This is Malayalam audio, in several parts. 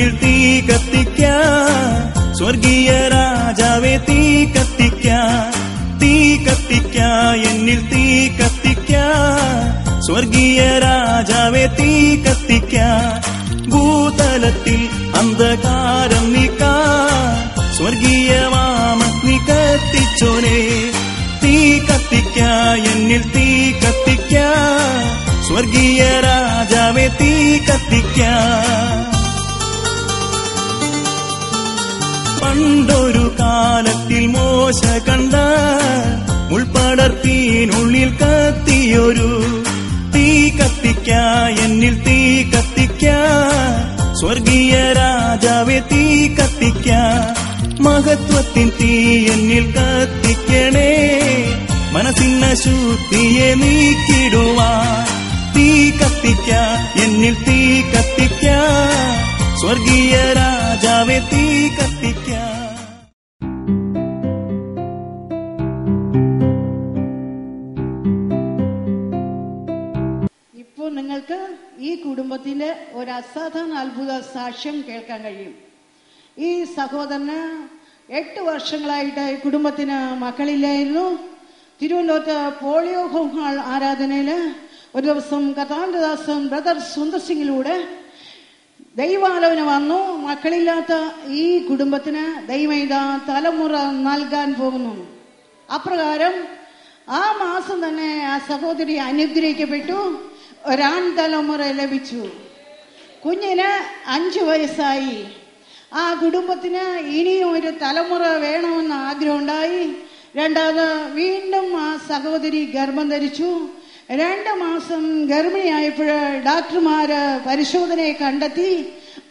എന്നിൽ തീ കത്തിക്കാൻ, സ്വർഗീയ രാജാവേ തീ കത്തിക്കാൻ, തീ കത്തിക്കാൻ, എന്നിൽ തീ കത്തിക്കാൻ, സ്വർഗീയ രാജാവേ തീ കത്തിക്കാൻ. ഭൂതലത്തിൽ അന്ധകാരം നീക്കാൻ, സ്വർഗീയവാമഗ്നി കത്തിച്ചോനെ. തീ കത്തിക്കാൻ, എന്നിൽ തീ കത്തിക്കാൻ, സ്വർഗീയ രാജാവേ തീ കത്തിക്കാൻ. പണ്ടൊരു കാലത്തിൽ മോശ കണ്ട മുൾപടർത്തിനുള്ളിൽ കത്തിയൊരു തീ കത്തിക്കാൻ, എന്നിൽ തീ കത്തിക്കാൻ, സ്വർഗീയ രാജാവേ തീ കത്തിക്കാൻ. മഹത്വത്തിൻ തീ എന്നിൽ കത്തിക്കണേ, മനസ്സിന ശുദ്ധിയെ നീക്കിടുവാൻ. തീ കത്തിക്കാൻ, എന്നിൽ തീ കത്തിക്കാൻ, സ്വർഗീയ രാജാവേ തീ കത്തിക്കാൻ. ഇപ്പോൾ നിങ്ങൾക്ക് ഈ കുടുംബത്തിന്റെ ഒരു അസാധാരണ അത്ഭുത സാക്ഷ്യം കേൾക്കാൻ കഴിയും. ഈ സഹോദരന് 8 വർഷങ്ങളായിട്ട് ഈ കുടുംബത്തിന് മക്കളില്ലായിരുന്നു. തിരുവനന്തപുരത്ത് പോളിയോ ഹോം ഹാൾ ആരാധനയില് ഒരു ദിവസം കർത്താവിന്റെ ദാസൻ ബ്രദർ സുന്ദർ സിംഗിലൂടെ ദൈവാലോചന വന്നു. മക്കളില്ലാത്ത ഈ കുടുംബത്തിന് ദൈവം ഇതാ തലമുറ നൽകാൻ പോകുന്നു. അപ്രകാരം ആ മാസം തന്നെ ആ സഹോദരി അനുഗ്രഹിക്കപ്പെട്ടു. ഒരാൺ തലമുറ ലഭിച്ചു. കുഞ്ഞിന് 5 വയസ്സായി. ആ കുടുംബത്തിന് ഇനിയും ഒരു തലമുറ വേണമെന്ന് ആഗ്രഹമുണ്ടായി. രണ്ടാമത് വീണ്ടും ആ സഹോദരി ഗർഭം ധരിച്ചു. 2 മാസം ഗർഭിണിയായപ്പോൾ ഡോക്ടർമാര് പരിശോധനയെ കണ്ടെത്തി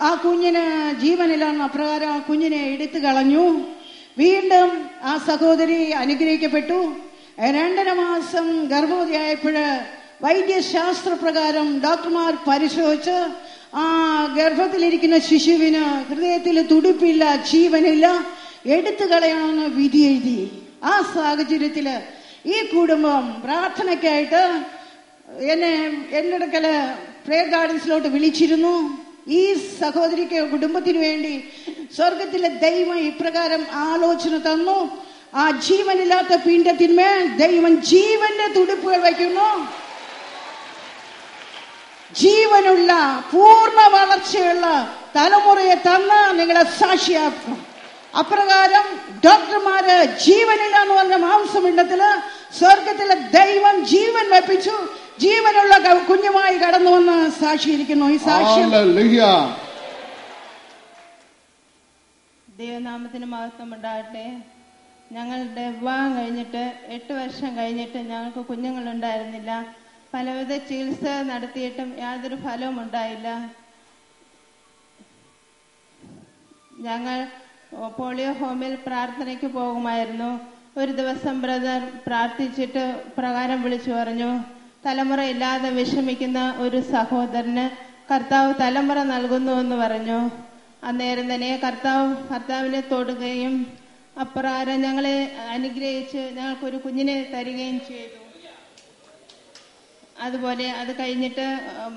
ആ കുഞ്ഞിന് ജീവനില്ലെന്ന്. അപ്രകാരം ആ കുഞ്ഞിനെ എടുത്തു കളഞ്ഞു. വീണ്ടും ആ സഹോദരി അനുഗ്രഹിക്കപ്പെട്ടു. 2.5 മാസം ഗർഭവതിയായപ്പോൾ വൈദ്യശാസ്ത്രപ്രകാരം ഡോക്ടർമാർ പരിശോധിച്ച് ആ ഗർഭത്തിലിരിക്കുന്ന ശിശുവിന് ഹൃദയത്തിൽ തുടിപ്പില്ല, ജീവനില്ല, എടുത്തു കളയണമെന്ന് വിധി എഴുതി. ആ സാഹചര്യത്തില് ഈ കുടുംബം പ്രാർത്ഥനയ്ക്കായിട്ട് എന്റെ അടുക്കല് പ്രേയർ ഗാർഡൻസിലോട്ട് വിളിച്ചിരുന്നു. ഈ സഹോദരിക്ക് കുടുംബത്തിന് വേണ്ടി സ്വർഗത്തിലെ ദൈവം ഇപ്രകാരം ആലോചന തന്നു. ആ ജീവനില്ലാത്ത പിണ്ടത്തിന്മേൽ ദൈവം ജീവന്റെ തുടിപ്പുകൾ വയ്ക്കുന്നു. ജീവനുള്ള പൂർണ്ണ വളർച്ചയുള്ള തലമുറയെ തന്ന് നിങ്ങളെ സാക്ഷിയാക്കും. അപ്രകാരം ഡോക്ടർമാര് ജീവനില്ല എന്ന് പറഞ്ഞ മാംസപിണ്ഡത്തില് സ്വർഗത്തിലെ ദൈവം ജീവൻ വെപ്പിച്ചു. ജീവനുള്ള കുഞ്ഞുമായി കടന്നു വന്ന് സാക്ഷിയിരിക്കുന്നു. ഈ സാക്ഷ്യം ദൈവനാമത്തിന് മഹത്വം ഉണ്ടാകട്ടെ. ഞങ്ങളുടെ വിവാഹം കഴിഞ്ഞിട്ട് 8 വർഷം കഴിഞ്ഞിട്ട് ഞങ്ങൾക്ക് കുഞ്ഞുങ്ങളുണ്ടായിരുന്നില്ല. പലവിധ ചികിത്സ നടത്തിയിട്ടും യാതൊരു ഫലവും ഉണ്ടായില്ല. ഞങ്ങൾ പോളിയോ ഹോമിൽ പ്രാർത്ഥനയ്ക്ക് പോകുമായിരുന്നു. ഒരു ദിവസം ബ്രദർ പ്രാർത്ഥിച്ചിട്ട് പ്രകാരം വിളിച്ചു പറഞ്ഞു, തലമുറ ഇല്ലാതെ വിഷമിക്കുന്ന ഒരു സഹോദരന് കർത്താവ് തലമുറ നൽകുന്നു എന്ന് പറഞ്ഞു. അന്നേരം തന്നെ കർത്താവിനെ തൊടുകയും അപ്രകാരം ഞങ്ങളെ അനുഗ്രഹിച്ച് ഞങ്ങൾക്കൊരു കുഞ്ഞിനെ തരികയും ചെയ്തു. അതുപോലെ അത് കഴിഞ്ഞിട്ട്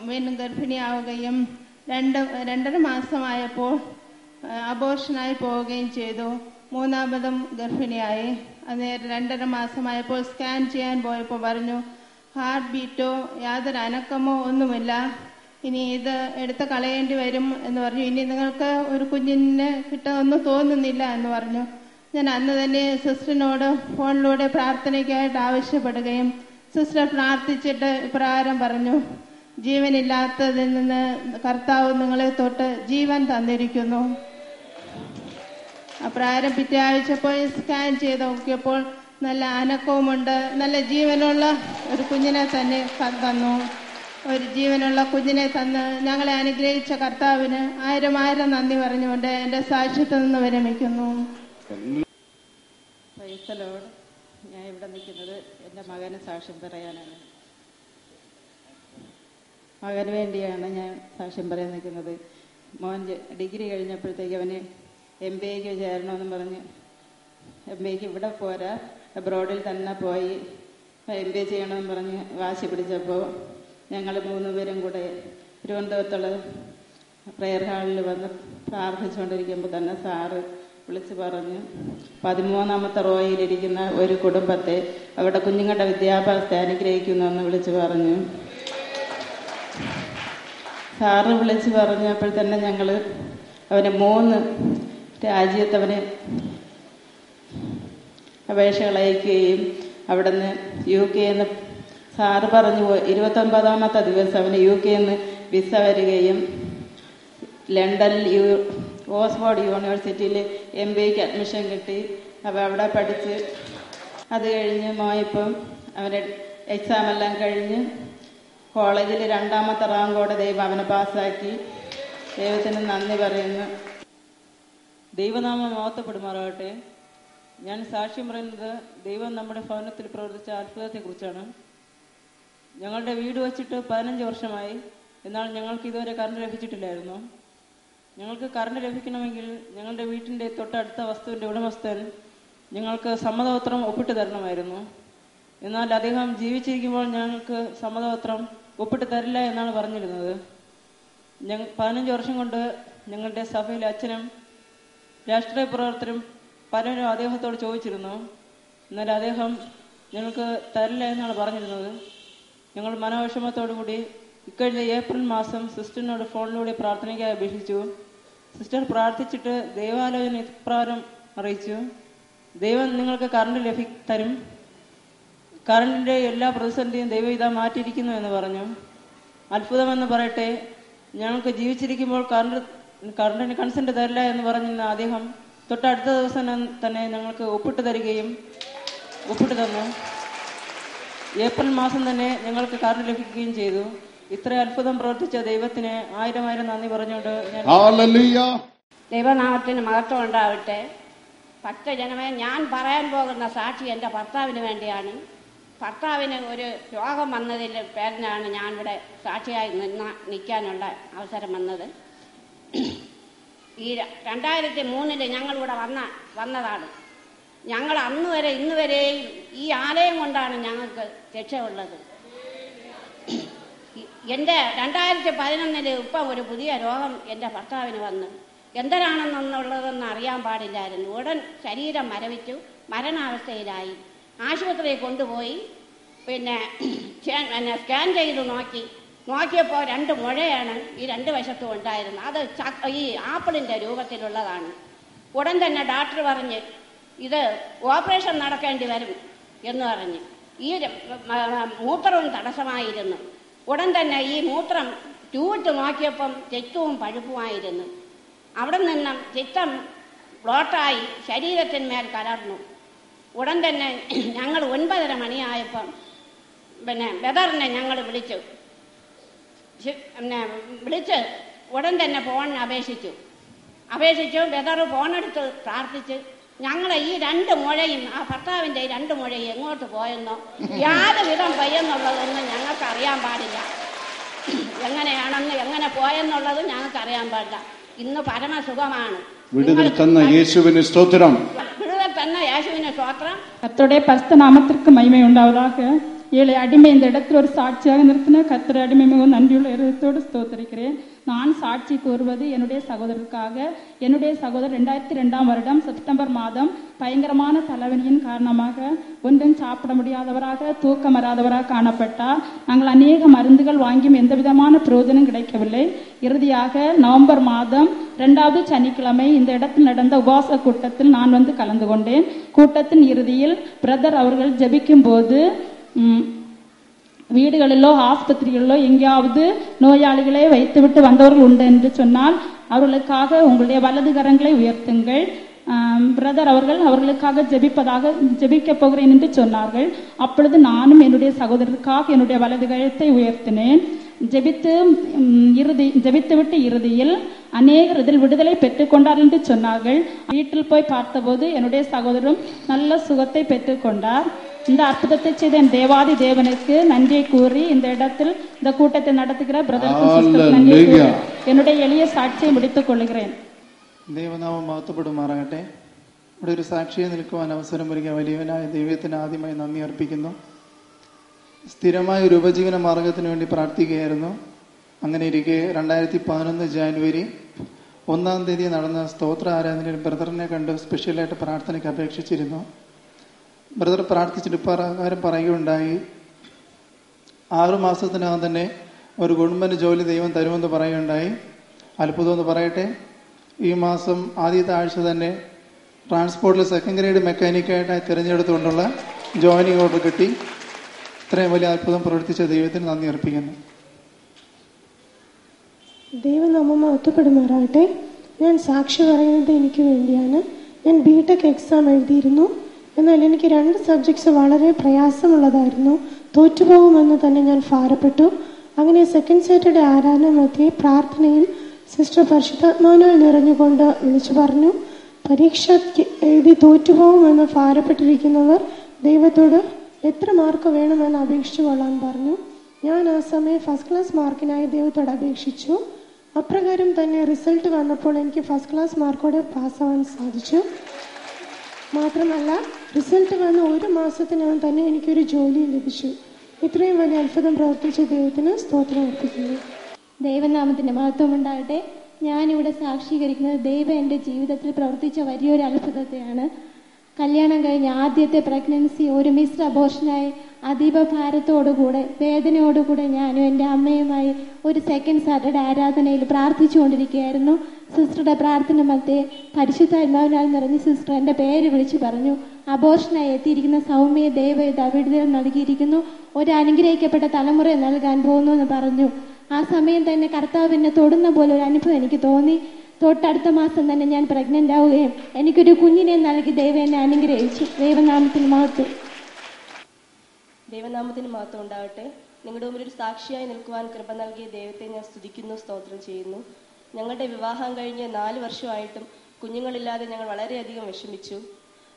വീണ്ടും ഗർഭിണിയാവുകയും 2.5 മാസമായപ്പോൾ അബോർഷനായി പോവുകയും ചെയ്തു. 3ാമതും ഗർഭിണിയായി. അന്നേരം 2.5 മാസമായപ്പോൾ സ്കാൻ ചെയ്യാൻ പോയപ്പോൾ പറഞ്ഞു, ഹാർട്ട് ബീറ്റോ യാതൊരു അനക്കമോ ഒന്നുമില്ല, ഇനി ഇത് എടുത്ത് കളയേണ്ടി വരും എന്ന് പറഞ്ഞു. ഇനി നിങ്ങൾക്ക് ഒരു കുഞ്ഞിനെ കിട്ടുമെന്ന് തോന്നുന്നില്ല എന്ന് പറഞ്ഞു. ഞാൻ അന്ന് തന്നെ സിസ്റ്ററിനോട് ഫോണിലൂടെ പ്രാർത്ഥനയ്ക്കായിട്ട് ആവശ്യപ്പെടുകയും സിസ്റ്റർ പ്രാർത്ഥിച്ചിട്ട് ഇപ്രകാരം പറഞ്ഞു, ജീവനില്ലാത്തതിൽ നിന്ന് കർത്താവ് നിങ്ങളെ തൊട്ട് ജീവൻ തന്നിരിക്കുന്നു. അപ്രകാരം പിറ്റേ ആഴ്ച പോയി സ്കാൻ ചെയ്ത് നോക്കിയപ്പോൾ നല്ല അനക്കവുമുണ്ട്, നല്ല ജീവനുള്ള ഒരു കുഞ്ഞിനെ തന്നെ തന്നു. ഒരു ജീവനുള്ള കുഞ്ഞിനെ തന്ന് ഞങ്ങളെ അനുഗ്രഹിച്ച കർത്താവിന് 1000 നന്ദി പറഞ്ഞുകൊണ്ട് എന്റെ സാക്ഷ്യത്തിൽ നിന്ന് വിരമിക്കുന്നു. ഞാൻ ഇവിടെ നിൽക്കുന്നത് എൻ്റെ മകന് സാക്ഷ്യം പറയാനാണ്. മകന് വേണ്ടിയാണ് ഞാൻ സാക്ഷ്യം പറയാൻ നിൽക്കുന്നത്. മോൻ ഡിഗ്രി കഴിഞ്ഞപ്പോഴത്തേക്ക് അവന് MBAക്ക് ചേരണമെന്ന് പറഞ്ഞ് MBAക്ക് ഇവിടെ പോരാ അബ്രോഡിൽ തന്നെ പോയി MBA ചെയ്യണമെന്ന് പറഞ്ഞ് വാശി പിടിച്ചപ്പോൾ ഞങ്ങൾ 3 പേരും കൂടെ തിരുവനന്തപുരത്തുള്ള പ്രെയർ ഹാളിൽ വന്ന് പ്രാർത്ഥിച്ചുകൊണ്ടിരിക്കുമ്പോൾ തന്നെ സാറ് വിളിച്ച് പറഞ്ഞു 13ാമത്തെ റോയിലിരിക്കുന്ന ഒരു കുടുംബത്തെ അവിടെ കുഞ്ഞുങ്ങളുടെ വിദ്യാഭ്യാസത്തെ അനുഗ്രഹിക്കുന്നെന്ന് വിളിച്ച് പറഞ്ഞു. സാറ് വിളിച്ച് പറഞ്ഞപ്പോൾ തന്നെ ഞങ്ങൾ അവന് 3 രാജ്യത്തവന് അപേക്ഷകൾ അയക്കുകയും അവിടുന്ന് UK സാറ് പറഞ്ഞു 29ാമത്തെ ദിവസം അവന് UK വിസ വരികയും ലണ്ടനിൽ ഓക്സ്ഫോർഡ് യൂണിവേഴ്സിറ്റിയിൽ MBAക്ക് അഡ്മിഷൻ കിട്ടി. അവിടെ പഠിച്ച് അത് കഴിഞ്ഞ് മോയിപ്പം അവൻ്റെ എക്സാം എല്ലാം കഴിഞ്ഞ് കോളേജിൽ 2ാമത്തെ റാങ്കോടെ ദൈവം അവനെ പാസ്സാക്കി. ദൈവത്തിന് നന്ദി പറയുന്നു. ദൈവനാമം മഹത്വപ്പെടുമാറാകട്ടെ. ഞാൻ സാക്ഷ്യം പറയുന്നത് ദൈവം നമ്മുടെ ഭവനത്തിൽ പ്രവർത്തിച്ച അത്ഭുതത്തെക്കുറിച്ചാണ്. ഞങ്ങളുടെ വീട് വച്ചിട്ട് 15 വർഷമായി. എന്നാൽ ഞങ്ങൾക്ക് ഇതുവരെ കറണ്ട് ലഭിച്ചിട്ടില്ലായിരുന്നു. ഞങ്ങൾക്ക് കറണ്ട് ലഭിക്കണമെങ്കിൽ ഞങ്ങളുടെ വീട്ടിൻ്റെ തൊട്ടടുത്ത വസ്തുവിൻ്റെ ഉടമസ്ഥൻ ഞങ്ങൾക്ക് സമ്മതപത്രം ഒപ്പിട്ട് തരണമായിരുന്നു. എന്നാൽ അദ്ദേഹം ജീവിച്ചിരിക്കുമ്പോൾ ഞങ്ങൾക്ക് സമ്മതപത്രം ഒപ്പിട്ട് തരില്ല എന്നാണ് പറഞ്ഞിരുന്നത്. 15 വർഷം കൊണ്ട് ഞങ്ങളുടെ സഭയിലെ അച്ഛനും രാഷ്ട്രീയ പ്രവർത്തകരും പലരും അദ്ദേഹത്തോട് ചോദിച്ചിരുന്നു. എന്നാൽ അദ്ദേഹം ഞങ്ങൾക്ക് തരില്ല എന്നാണ് പറഞ്ഞിരുന്നത്. ഞങ്ങൾ മനോവിഷമത്തോടു കൂടി ഇക്കഴിഞ്ഞ ഏപ്രിൽ മാസം സിസ്റ്ററിനോട് ഫോണിലൂടെ പ്രാർത്ഥനയ്ക്കായി അപേക്ഷിച്ചു. സിസ്റ്റർ പ്രാർത്ഥിച്ചിട്ട് ദൈവാലോചന ഇപ്രകാരം അറിയിച്ചു: ദൈവം നിങ്ങൾക്ക് കറണ്ട് തരും. കറണ്ടിൻ്റെ എല്ലാ പ്രതിസന്ധിയും ദൈവം ഇതാ മാറ്റിയിരിക്കുന്നു എന്ന് പറഞ്ഞു. അത്ഭുതമെന്ന് പറയട്ടെ, ഞങ്ങൾക്ക് ജീവിച്ചിരിക്കുമ്പോൾ കറണ്ടിന് കൺസെന്റ് തരില്ല എന്ന് പറഞ്ഞിരുന്ന അദ്ദേഹം തൊട്ടടുത്ത ദിവസം തന്നെ ഞങ്ങൾക്ക് ഒപ്പിട്ട് തന്നു. ഏപ്രിൽ മാസം തന്നെ ഞങ്ങൾക്ക് കറണ്ട് ലഭിക്കുകയും ചെയ്തു. ഇത്ര അത്ഭുതം പ്രവർത്തിച്ച ദൈവത്തിന് 1000 നന്ദി പറഞ്ഞുകൊണ്ട് ദൈവനാമത്തിന് മഹത്വം ഉണ്ടാവട്ടെ. ഭക്തജനമേ, ഞാൻ പറയാൻ പോകുന്ന സാക്ഷി എൻ്റെ ഭർത്താവിന് വേണ്ടിയാണ്. ഭർത്താവിന് ഒരു രോഗം വന്നതിൻ്റെ പേരിനാണ് ഞാനിവിടെ സാക്ഷിയായി നിൽക്കാനുള്ള അവസരം വന്നത്. ഈ 2003 ഞങ്ങളിവിടെ വന്നതാണ്. ഞങ്ങൾ അന്ന് വരെ ഇന്ന് വരെയും ഈ ആലയം കൊണ്ടാണ് ഞങ്ങൾക്ക് രക്ഷയുള്ളത്. എൻ്റെ 2011 ഇപ്പം ഒരു പുതിയ രോഗം എൻ്റെ ഭർത്താവിന് വന്നു. എന്തരാണെന്നുള്ളതെന്ന് അറിയാൻ പാടില്ലായിരുന്നു. ഉടൻ ശരീരം മരവിച്ചു, മരണാവസ്ഥയിലായി. ആശുപത്രിയിൽ കൊണ്ടുപോയി പിന്നെ സ്കാൻ ചെയ്ത് നോക്കിയപ്പോൾ 2 മുഴയാണ് ഈ 2 വശത്തും ഉണ്ടായിരുന്നത്. അത് ഈ ആപ്പിളിൻ്റെ രൂപത്തിലുള്ളതാണ്. ഉടൻ തന്നെ ഡോക്ടർ പറഞ്ഞ് ഇത് ഓപ്പറേഷൻ നടക്കേണ്ടി വരും എന്ന് പറഞ്ഞ്. ഈ മൂത്രവും തടസ്സമായിരുന്നു. ഉടൻ തന്നെ ഈ മൂത്രം ട്യൂബിട്ട് നോക്കിയപ്പം രക്തവും പഴുപ്പുമായിരുന്നു. അവിടെ നിന്നും രക്തം ബ്ലോട്ടായി ശരീരത്തിന്മേൽ കലർന്നു. ഉടൻ തന്നെ ഞങ്ങൾ 9:30 മണിയായപ്പം ബദറിനെ ഞങ്ങൾ വിളിച്ച് ഉടൻ തന്നെ ഫോണിന് അപേക്ഷിച്ചു. ബദർ ഫോണെടുത്ത് പ്രാർത്ഥിച്ച് ഞങ്ങളെ ഈ 2 മുഴയും ആ ഭർത്താവിൻ്റെ 2 മുഴയും എങ്ങോട്ട് പോയെന്നോ യാതൊരുവിധം പോയെന്നുള്ളതൊന്നും ഞങ്ങൾക്ക് അറിയാൻ പാടില്ല. എങ്ങനെ പോയെന്നുള്ളത് ഞങ്ങൾക്ക് അറിയാൻ പാടില്ല. ഇന്ന് പരമസുഖമാണ്. വിടുതൽ തന്ന യേശുവിന് സ്തോത്രം. கர்த்தருடைய பரிசுத்த நாமத்திற்கு மகிமை உண்டாவதாக. ஏழை அடிமை இந்த இடத்தில் ஒரு சாட்சியாக நிறுத்தின கர்த்தருடைய அடிமை மிகவும் நன்றியுள்ள இருதயத்தோடு ஸ்தோத்திரிக்கிறேன். நான் சாட்சி கூறுவது என்னுடைய சகோதரருக்காக. என்னுடைய சகோதரர் 2002ஆம் வருடம் செப்டம்பர் மாதம் பயங்கரமான தலைவலியின் காரணமாக ஒன்றும் சாப்பிட முடியாதவராக, தூக்கம் வராதவராக காணப்பட்டார். நாங்கள் அநேக மருந்துகள் வாங்கியும் எந்த விதமான பிரயோஜனம் கிடைக்கவில்லை. இறுதியாக நவம்பர் மாதம் 2வது சனிக்கிழமை இந்த இடத்தில் நடந்த உபவாச கூட்டத்தில் நான் வந்து கலந்து கொண்டேன். கூட்டத்தின் இறுதியில் பிரதர் அவர்கள் ஜெபிக்கும் போது வீடுகளிலோ ஆஸ்பத்திரிகளிலோ எங்கேயாவது நோயாளிகளை வைத்துவிட்டு வந்தவர்கள் உண்டு என்று சொன்னால் அவர்களுக்காக உங்களுடைய வலது கரங்களை உயர்த்துங்கள். பிரதர் அவர்களுக்காக ஜெபிக்க போகிறேன் என்று சொன்னார்கள். அப்பொழுது நானும் என்னுடைய சகோதரருக்காக என்னுடைய வலது கரத்தை உயர்த்தினேன். ஜெபித்துவிட்டு இறுதியில் அநேகர் இதில் விடுதலை பெற்றுக்கொண்டார் என்று சொன்னார்கள். வீட்டில் போய் பார்த்தபோது என்னுடைய சகோதரரும் நல்ல சுகத்தை பெற்றுக்கொண்டார். இந்த அற்புதத்தை செய்த என் தேவாதி தேவனுக்கு நன்றியை கூறி இந்த இடத்தில் இந்த கூட்டத்தை நடத்துகிற பிரதருக்கு நன்றியை கூறி என்னுடைய எளிய சாட்சியை முடித்துக் கொள்கிறேன். ദൈവനാമം മഹത്വപ്പെടുമാറാകട്ടെ. ഇവിടെ ഒരു സാക്ഷിയെ നിൽക്കുവാൻ അവസരം ഒരുക്കിയ വലിയവനായ ദൈവത്തിന് ആദ്യമായി നന്ദി അർപ്പിക്കുന്നു. സ്ഥിരമായ ഒരു ഉപജീവന മാർഗത്തിന് വേണ്ടി പ്രാർത്ഥിക്കുകയായിരുന്നു. അങ്ങനെ ഇരിക്കെ 2011 ജാനുവരി 1 തീയതി നടന്ന സ്തോത്ര ആരാധനയിൽ ബ്രദറിനെ കണ്ട് സ്പെഷ്യലായിട്ട് പ്രാർത്ഥനയ്ക്ക് അപേക്ഷിച്ചിരുന്നു. ബ്രദർ പ്രാർത്ഥിച്ചിട്ട് പ്രകാരം പറയുകയുണ്ടായി, 6 മാസത്തിനകം തന്നെ ഒരു ഗവൺമെന്റ് ജോലി ദൈവം തരുമെന്ന് പറയുകയുണ്ടായി. അത്ഭുതമെന്ന് പറയട്ടെ, ഈ മാസം ആദ്യത്തെ ആഴ്ച തന്നെ ട്രാൻസ്പോർട്ടിൽ 2nd ഗ്രേഡ് മെക്കാനിക്കായിട്ട് തിരഞ്ഞെടുത്തുകൊണ്ടുള്ള ജോയിനിങ് ഓർഡർ കിട്ടി. ഇത്രയും വലിയ അത്ഭുതം പ്രവർത്തിച്ച ദൈവത്തിന് നന്ദി അർപ്പിക്കുന്നു. ദൈവനാമം മഹത്വപ്പെടുമാറാകട്ടെ. ഞാൻ സാക്ഷി പറയുന്നത് എനിക്ക് വേണ്ടിയാണ്. ഞാൻ BTech എക്സാം എഴുതിയിരുന്നു. എന്നാൽ എനിക്ക് 2 സബ്ജക്ട്സ് വളരെ പ്രയാസമുള്ളതായിരുന്നു. തോറ്റുപോകുമെന്ന് തന്നെ ഞാൻ ഭാരപ്പെട്ടു. അങ്ങനെ സെക്കൻഡ് സാറ്റർഡേ ആരാധന മധ്യേ പ്രാർത്ഥനയിൽ സിസ്റ്റർ പരിശുദ്ധാത്മാവിനാൽ നിറഞ്ഞുകൊണ്ട് വിളിച്ചു പറഞ്ഞു, പരീക്ഷ എഴുതി തോറ്റുപോകുമെന്ന് ഭാരപ്പെട്ടിരിക്കുന്നവർ ദൈവത്തോട് എത്ര മാർക്ക് വേണമെന്ന് അപേക്ഷിച്ചു കൊള്ളാൻ പറഞ്ഞു. ഞാൻ ആ സമയം ഫസ്റ്റ് ക്ലാസ് മാർക്കിനായി ദൈവത്തോട് അപേക്ഷിച്ചു. അപ്രകാരം തന്നെ റിസൾട്ട് വന്നപ്പോൾ എനിക്ക് ഫസ്റ്റ് ക്ലാസ് മാർക്കോടെ പാസ്സാവാൻ സാധിച്ചു. മാത്രമല്ല റിസൾട്ട് വന്ന 1 മാസത്തിനകം തന്നെ എനിക്കൊരു ജോലി ലഭിച്ചു. ഇത്രയും വലിയ അത്ഭുതം പ്രവർത്തിച്ച ദൈവത്തിന് സ്തോത്രം അർപ്പിക്കുന്നു. ദൈവനാമത്തിന്റെ മഹത്വം ഉണ്ടാകട്ടെ. ഞാനിവിടെ സാക്ഷീകരിക്കുന്നത് ദൈവം എൻ്റെ ജീവിതത്തിൽ പ്രവർത്തിച്ച വലിയൊരു അത്ഭുതത്തെയാണ്. കല്യാണം കഴിഞ്ഞ ആദ്യത്തെ പ്രഗ്നൻസി ഒരു മിസ്ഡ് അബോർഷനായി അതീവ ഭാരത്തോടുകൂടെ വേദനയോടുകൂടെ ഞാനും എൻ്റെ അമ്മയുമായി ഒരു സെക്കൻഡ് സാറ്റർഡേ ആരാധനയിൽ പ്രാർത്ഥിച്ചുകൊണ്ടിരിക്കുകയായിരുന്നു. സിസ്റ്ററുടെ പ്രാർത്ഥന മധ്യേ പരിശുദ്ധാത്മാവിനാൽ നിറഞ്ഞ് സിസ്റ്റർ എൻ്റെ പേര് വിളിച്ചു പറഞ്ഞു, അബോർഷനായി എത്തിയിരിക്കുന്ന സൗമ്യ ദൈവം ഇത് വിടുതൽ നൽകിയിരിക്കുന്നു, ഒരു അനുഗ്രഹിക്കപ്പെട്ട തലമുറയെ നൽകാൻ പോകുന്നു എന്ന് പറഞ്ഞു. ആ സമയം തന്നെ കർത്താവ് എന്നെ തൊടുന്ന പോലെ ഒരു അനുഭവം എനിക്ക് തോന്നി. തൊട്ടടുത്ത മാസം തന്നെ ഞാൻ പ്രഗ്നന്റ് ആവുകയും എനിക്കൊരു കുഞ്ഞിനെ നൽകി ദൈവം എന്നെ അനുഗ്രഹിച്ചു. ദൈവനാമത്തിന് മഹത്വം. ദൈവനാമത്തിന് മഹത്വം ഉണ്ടാകട്ടെ. നിങ്ങളുടെ മുമ്പിൽ ഒരു സാക്ഷിയായി നിൽക്കുവാൻ കൃപ നൽകിയ ദൈവത്തെ ഞാൻ സ്തുതിക്കുന്നു, സ്തോത്രം ചെയ്യുന്നു. ഞങ്ങളുടെ വിവാഹം കഴിഞ്ഞ് 4 വർഷമായിട്ടും കുഞ്ഞുങ്ങളില്ലാതെ ഞങ്ങൾ വളരെയധികം വിഷമിച്ചു.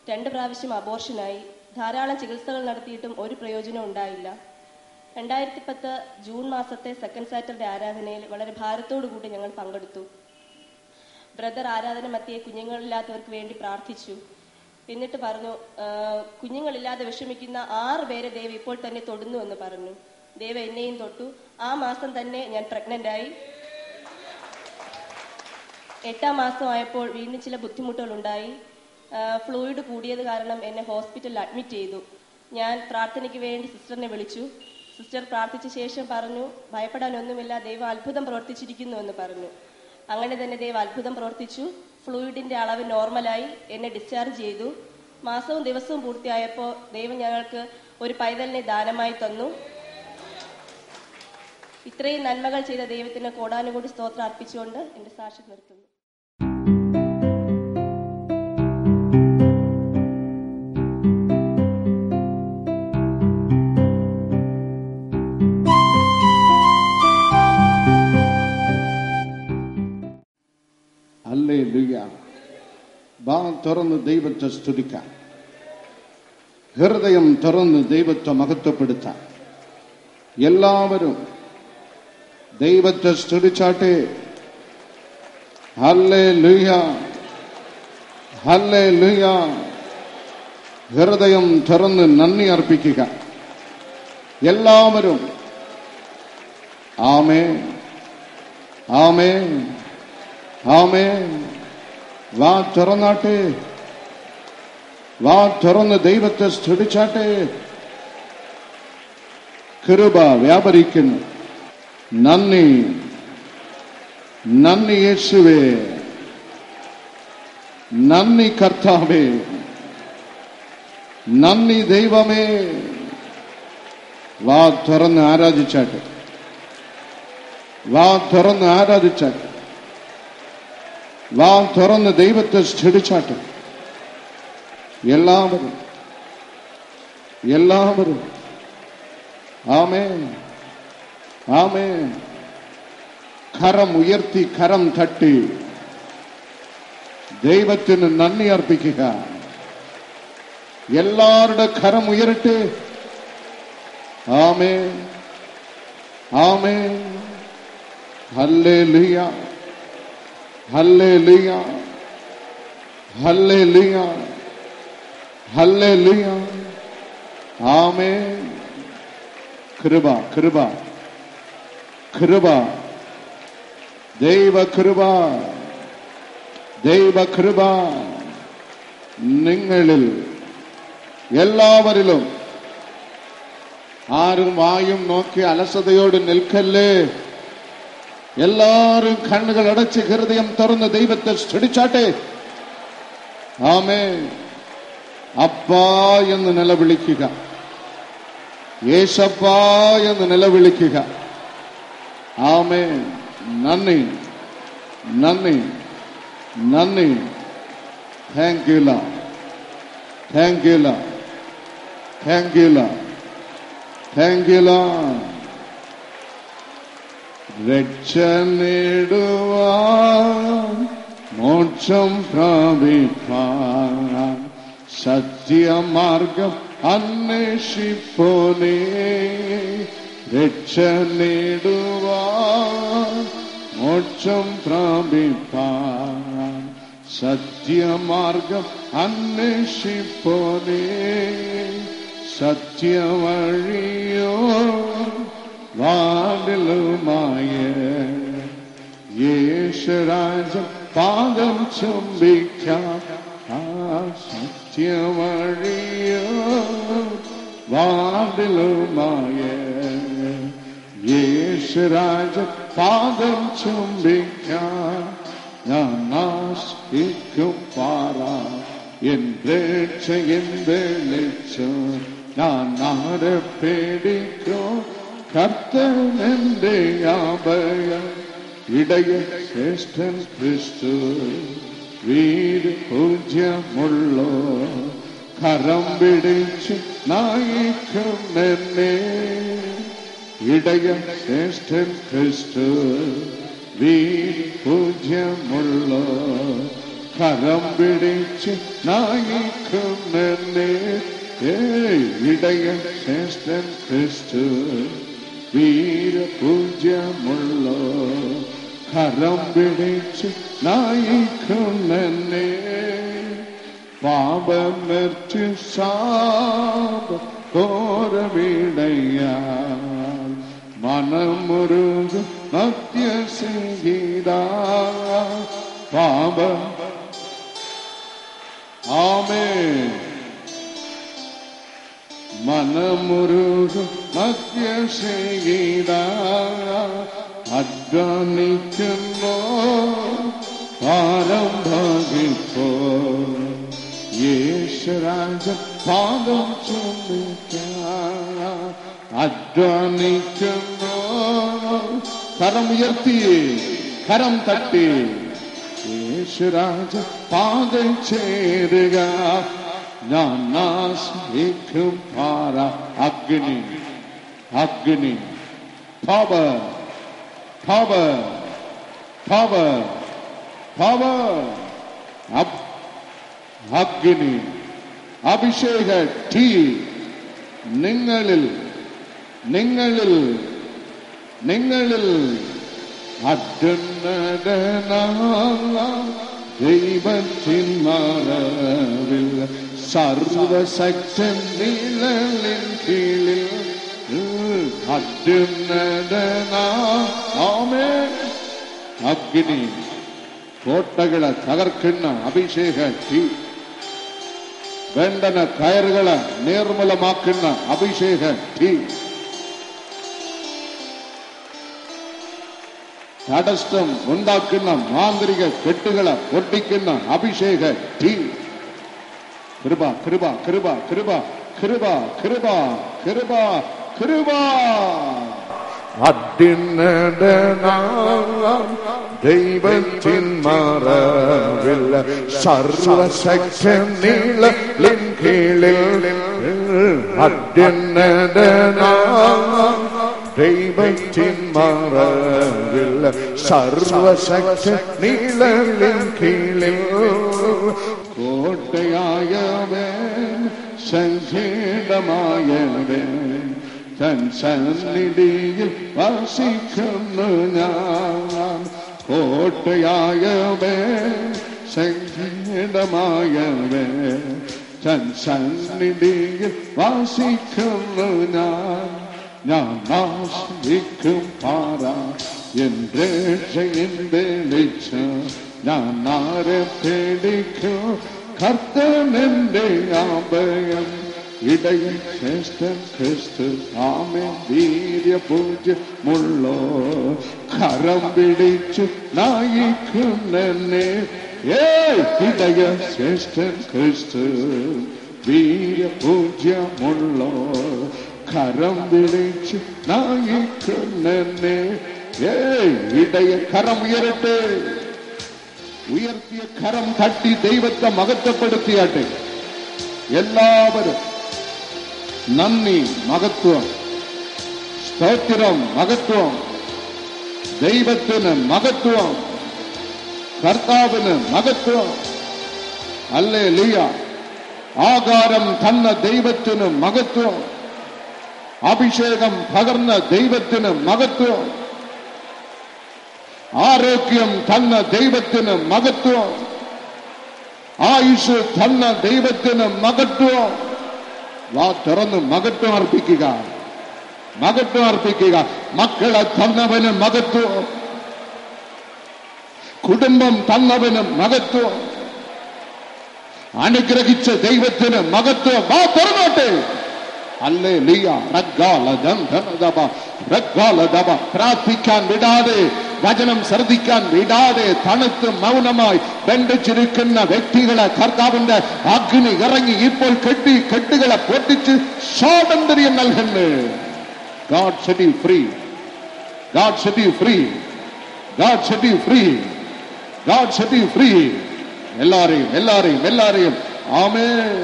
2 പ്രാവശ്യം അബോർഷനായി. ധാരാളം ചികിത്സകൾ നടത്തിയിട്ടും ഒരു പ്രയോജനം ഉണ്ടായില്ല. 2010 ജൂൺ മാസത്തെ സെക്കൻഡ് സാറ്റർഡേ ആരാധനയിൽ വളരെ ഭാരത്തോടു കൂടി ഞങ്ങൾ പങ്കെടുത്തു. ബ്രദർ ആരാധന മധ്യേ കുഞ്ഞുങ്ങളില്ലാത്തവർക്ക് വേണ്ടി പ്രാർത്ഥിച്ചു. എന്നിട്ട് പറഞ്ഞു, കുഞ്ഞുങ്ങളില്ലാതെ വിഷമിക്കുന്ന 6 പേരെ ദൈവം ഇപ്പോൾ തന്നെ തൊടുന്നു എന്ന് പറഞ്ഞു. ദൈവം എന്നെയും തൊട്ടു. ആ മാസം തന്നെ ഞാൻ പ്രഗ്നന്റ് ആയി. 8ാം മാസമായപ്പോൾ വീണ്ടും ചില ബുദ്ധിമുട്ടുകൾ ഉണ്ടായി. ഫ്ലൂയിഡ് കൂടിയത് കാരണം എന്നെ ഹോസ്പിറ്റലിൽ അഡ്മിറ്റ് ചെയ്തു. ഞാൻ പ്രാർത്ഥനയ്ക്ക് വേണ്ടി സിസ്റ്ററിനെ വിളിച്ചു. സിസ്റ്റർ പ്രാർത്ഥിച്ച ശേഷം പറഞ്ഞു, ഭയപ്പെടാനൊന്നുമില്ല, ദൈവം അത്ഭുതം പ്രവർത്തിച്ചിരിക്കുന്നു എന്ന് പറഞ്ഞു. അങ്ങനെ തന്നെ ദൈവം അത്ഭുതം പ്രവർത്തിച്ചു. ഫ്ലൂയിഡിന്റെ അളവ് നോർമലായി. എന്നെ ഡിസ്ചാർജ് ചെയ്തു. മാസവും ദിവസവും പൂർത്തിയായപ്പോൾ ദൈവം ഞങ്ങൾക്ക് ഒരു പൈതലിനെ ദാനമായി തന്നു. ഇത്രയും നന്മകൾ ചെയ്ത ദൈവത്തിന് കോടാനുകൂടി സ്തോത്രം അർപ്പിച്ചുകൊണ്ട് എന്റെ സാക്ഷ്യം നിർത്തുന്നു. തുറന്ന് ദൈവത്തെ സ്തുതിക്കാം. ഹൃദയം തുറന്ന് ദൈവത്തെ മഹത്വപ്പെടുത്താം. എല്ലാവരും ദൈവത്തെ സ്തുതിച്ചാട്ടെ. Hallelujah, hallelujah. ഹൃദയം തുറന്ന് നന്ദി അർപ്പിക്കുക. എല്ലാവരും ആമേൻ, ആമേൻ, ആമേൻ. വാ തുറന്നാട്ടെ, വാ തുറന്ന് ദൈവത്തെ സ്തുതിച്ചാട്ടെ. കൃപ വ്യാപരിക്കുന്നു. നന്ദി, നന്ദി യേശുവേ, നന്ദി കർത്താവേ, നന്ദി ദൈവമേ. വാ തുറന്ന് ആരാധിച്ചാട്ടെ, വാ തുറന്ന് ആരാധിച്ചാട്ടെ, വാ തുറന്ന് ദൈവത്തെ സ്തുതിച്ചാട്ടെ. എല്ലാവരും എല്ലാവരും ആമേൻ, ആമേൻ. കരം ഉയർത്തി കരം തട്ടി ദൈവത്തിന് നന്ദി അർപ്പിക്കുക. എല്ലാവരുടെ കരം ഉയരട്ടെ. ആമേൻ, ആമേൻ. ഹല്ലേലൂയ, ഹല്ലേലൂയ, ഹല്ലേലൂയ, ഹല്ലേലൂയ. ആമേൻ. കൃപ, കൃപ, കൃപ, ദൈവകൃപ ദൈവകൃപ നിങ്ങളിൽ എല്ലാവരിലും. ആരും വായും നോക്കി അലസതയോട് നിൽക്കല്ലേ. എല്ലാവരും കണ്ണുകൾ അടച്ച് ഹൃദയം തുറന്ന് ദൈവത്തെ സ്തുതിച്ചാട്ടെ. ആമേൻ. അപ്പാ എന്ന് നിലവിളിക്കുക, യേശപ്പാ എന്ന് നിലവിളിക്കുക. ആമേൻ. നന്ദി നന്ദി നന്ദി. Thank you Lord, thank you Lord, thank you Lord, thank you Lord. രക്ഷ നേടുവാൻ മോക്ഷം പ്രാപിപ്പാൻ സത്യമാർഗം അന്വേഷിപ്പോനേ. രക്ഷ നേടുവാൻ മോക്ഷം പ്രാപിപ്പാൻ സത്യമാർഗം അന്വേഷിപ്പോനേ. സത്യമഴിയോ വാതിലുമായ യേശുരാജൻ പാദം ചുംബിക്കാം. സത്യമഴിയോ വാതിലുമായ യേശുരാജൻ പാദം ചുംബിക്കാം. ഞാൻ ആശ്രയിക്കും പാറ എൻ രക്ഷ എൻ വെളിച്ചം. ഞാൻ ആരെ പേടിക്കും, കർത്തനെന്റെ അഭയം. ഇടയ ശ്രേഷ്ഠൻ ക്രിസ്തു വീട് പൂജ്യമുള്ളോ കരം പിടിച്ച് നയിക്കും എന്നെ. ഇടയ ശ്രേഷ്ഠൻ ക്രിസ്തു വീട് പൂജ്യമുള്ളോ കരം പിടിച്ച് നയിക്കും എന്നെ. ഇടയ ശ്രേഷ്ഠൻ ക്രിസ്തു വീര പൂജ്യമുള്ളോ കരം പിടിച്ച് നയിക്കും എന്നെ. പാപമർച്ചു ശാപ ഘോരവിടയാൽ മനമുരുകും മധ്യസംഗീത. പാപ ആമേൻ. മനമുരുകും മധ്യസംഗീത. അധ്വാനിക്കുന്നോ പാരം ഭാഗിപ്പോ യേശുരാജ പാദം ചുംബിക്കാം. അധ്വാനിക്കുന്നോ കരം ഉയർത്തി കരം തട്ടി യേശുരാജ പാദം ചേരുക. ഞാൻ ആശ്രയിക്കും പാറ അഗ്നി അഗ്നി. Power power power power. അഗ്നി അഭിഷേക തീ നിങ്ങളിൽ നിങ്ങളിൽ നിങ്ങളിൽ. അത്യുന്നതനായ ദൈവത്തിൻ മറവിൽ സർവശക്തൻ നിഴലിൻ കീഴിൽ. അത്യുന്നതനായ അഗ്നി കോട്ടകളെ തകർക്കുന്ന അഭിഷേക തീ. ബന്ധന കയറുകളെ നിർമ്മലമാക്കുന്ന അഭിഷേക തീ. തടസ്സം ഉണ്ടാക്കുന്ന മാന്ത്രിക കെട്ടുകളെ പൊട്ടിക്കുന്ന അഭിഷേക തീ. കൃപ കൃപ കൃപ കൃപ കൃപ കൃപ കൃപ കൃപ. ദൈവത്തിൻ മറവിൽ സർവശക്തൻ നിഴലിൻ കീഴിൽ. ദൈവത്തിൻ മറവിൽ സർവശക്തൻ നിഴലിൻ കീഴിൽ. കോട്ടയായവൻ സങ്കീർണമായവൻ തൻ സന്നിധിയിൽ വസിക്കുന്നു ഞാൻ. കോട്ടയായവൻ സങ്കീർണമായവൻ തൻ സന്നിധിയിൽ വസിക്കുന്നു ഞാൻ. ഞാൻ ആശ്രയിക്കും പാറ, എൻ രക്ഷയിൻ വെളിച്ചം. ഞാൻ ആരെ പേടിക്കും? കർത്തനെന്റെ അഭയം. ഇടയൻ ശ്രേഷ്ഠൻ ക്രിസ്തു, ആമേൻ വീര്യപൂജ്യമുള്ളോ. കരം പിടിച്ചു നയിക്കുന്നെന്നെ, ഇടയൻ ശ്രേഷ്ഠൻ ക്രിസ്തു, വീര്യപൂജ്യമുള്ളോ. കരം പിടിച്ചു നയിക്കുന്നെന്നെ, ഇടയ. കരം ഉയരട്ടെ. ഉയർത്തിയ കരം തട്ടി ദൈവത്തെ മഹത്വപ്പെടുത്തിയാട്ടെ. എല്ലാവരും നന്ദി, മഹത്വം, സ്തോത്രം, മഹത്വം, ദൈവത്തിന് മഹത്വം, കർത്താവിന് മഹത്വം. ഹല്ലേലൂയ. ആകാരം തന്ന ദൈവത്തിന് മഹത്വം, അഭിഷേകം പകർന്ന ദൈവത്തിന് മഹത്വം, ആരോഗ്യം തന്ന ദൈവത്തിന് മഹത്വം, ആയുഷ് തന്ന ദൈവത്തിന് മഹത്വം. വാ തുറന്ന് മഹത്വം അർപ്പിക്കുക, മഹത്വം അർപ്പിക്കുക. മക്കളെ തന്നവന് മഹത്വം, കുടുംബം തന്നവന് മഹത്വം, അനുഗ്രഹിച്ച ദൈവത്തിന് മഹത്വം. വാ തുറന്നോട്ടെ. ഹല്ലേലൂയ. പ്രാർത്ഥിക്കാൻ വിടാതെ, വചനം ശ്രദ്ധിക്കാൻ വിടാതെ, തണുത്ത് മൗനമായി ബന്ധിച്ചിരിക്കുന്ന വ്യക്തികളെ കർത്താവിന്റെ അഗ്നി ഇറങ്ങി ഇപ്പോൾ കെട്ടുകളെ പൊട്ടിച്ച് സ്വാതന്ത്ര്യം നൽകുന്നു. God set you free. God set you free. God set you free. God set you free. എല്ലാരെയും ആമേൻ.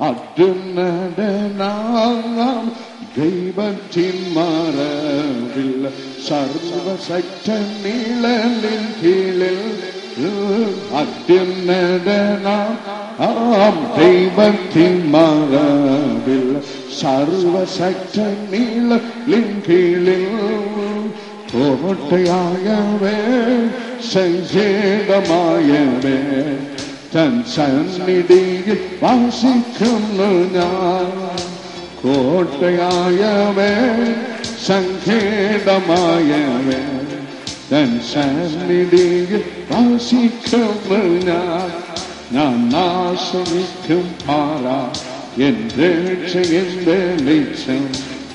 അത്യുന്നതനാം ദൈവത്തിൻ മറവിൽ, സർവശക്തൻ നിഴലിൻ കീഴിൽ. അത്യുന്നതനാം ദൈവത്തിൻ മറവിൽ, സർവശക്തൻ നിഴലിൻ കീഴിൽ. കോട്ടയായവേ, സങ്കേതമായവേ, തൻ സന്നിധിയിൽ വാസിക്കുന്നു ഞാൻ. കോട്ടയായവേ, സങ്കേതമായവേ, തൻ സന്നിധിയിൽ വാസിക്കുന്നു ഞാൻ. ഞാൻ ആശ്രയിക്കും പാറ, എൻ രക്ഷയിൻ വെളിച്ചം.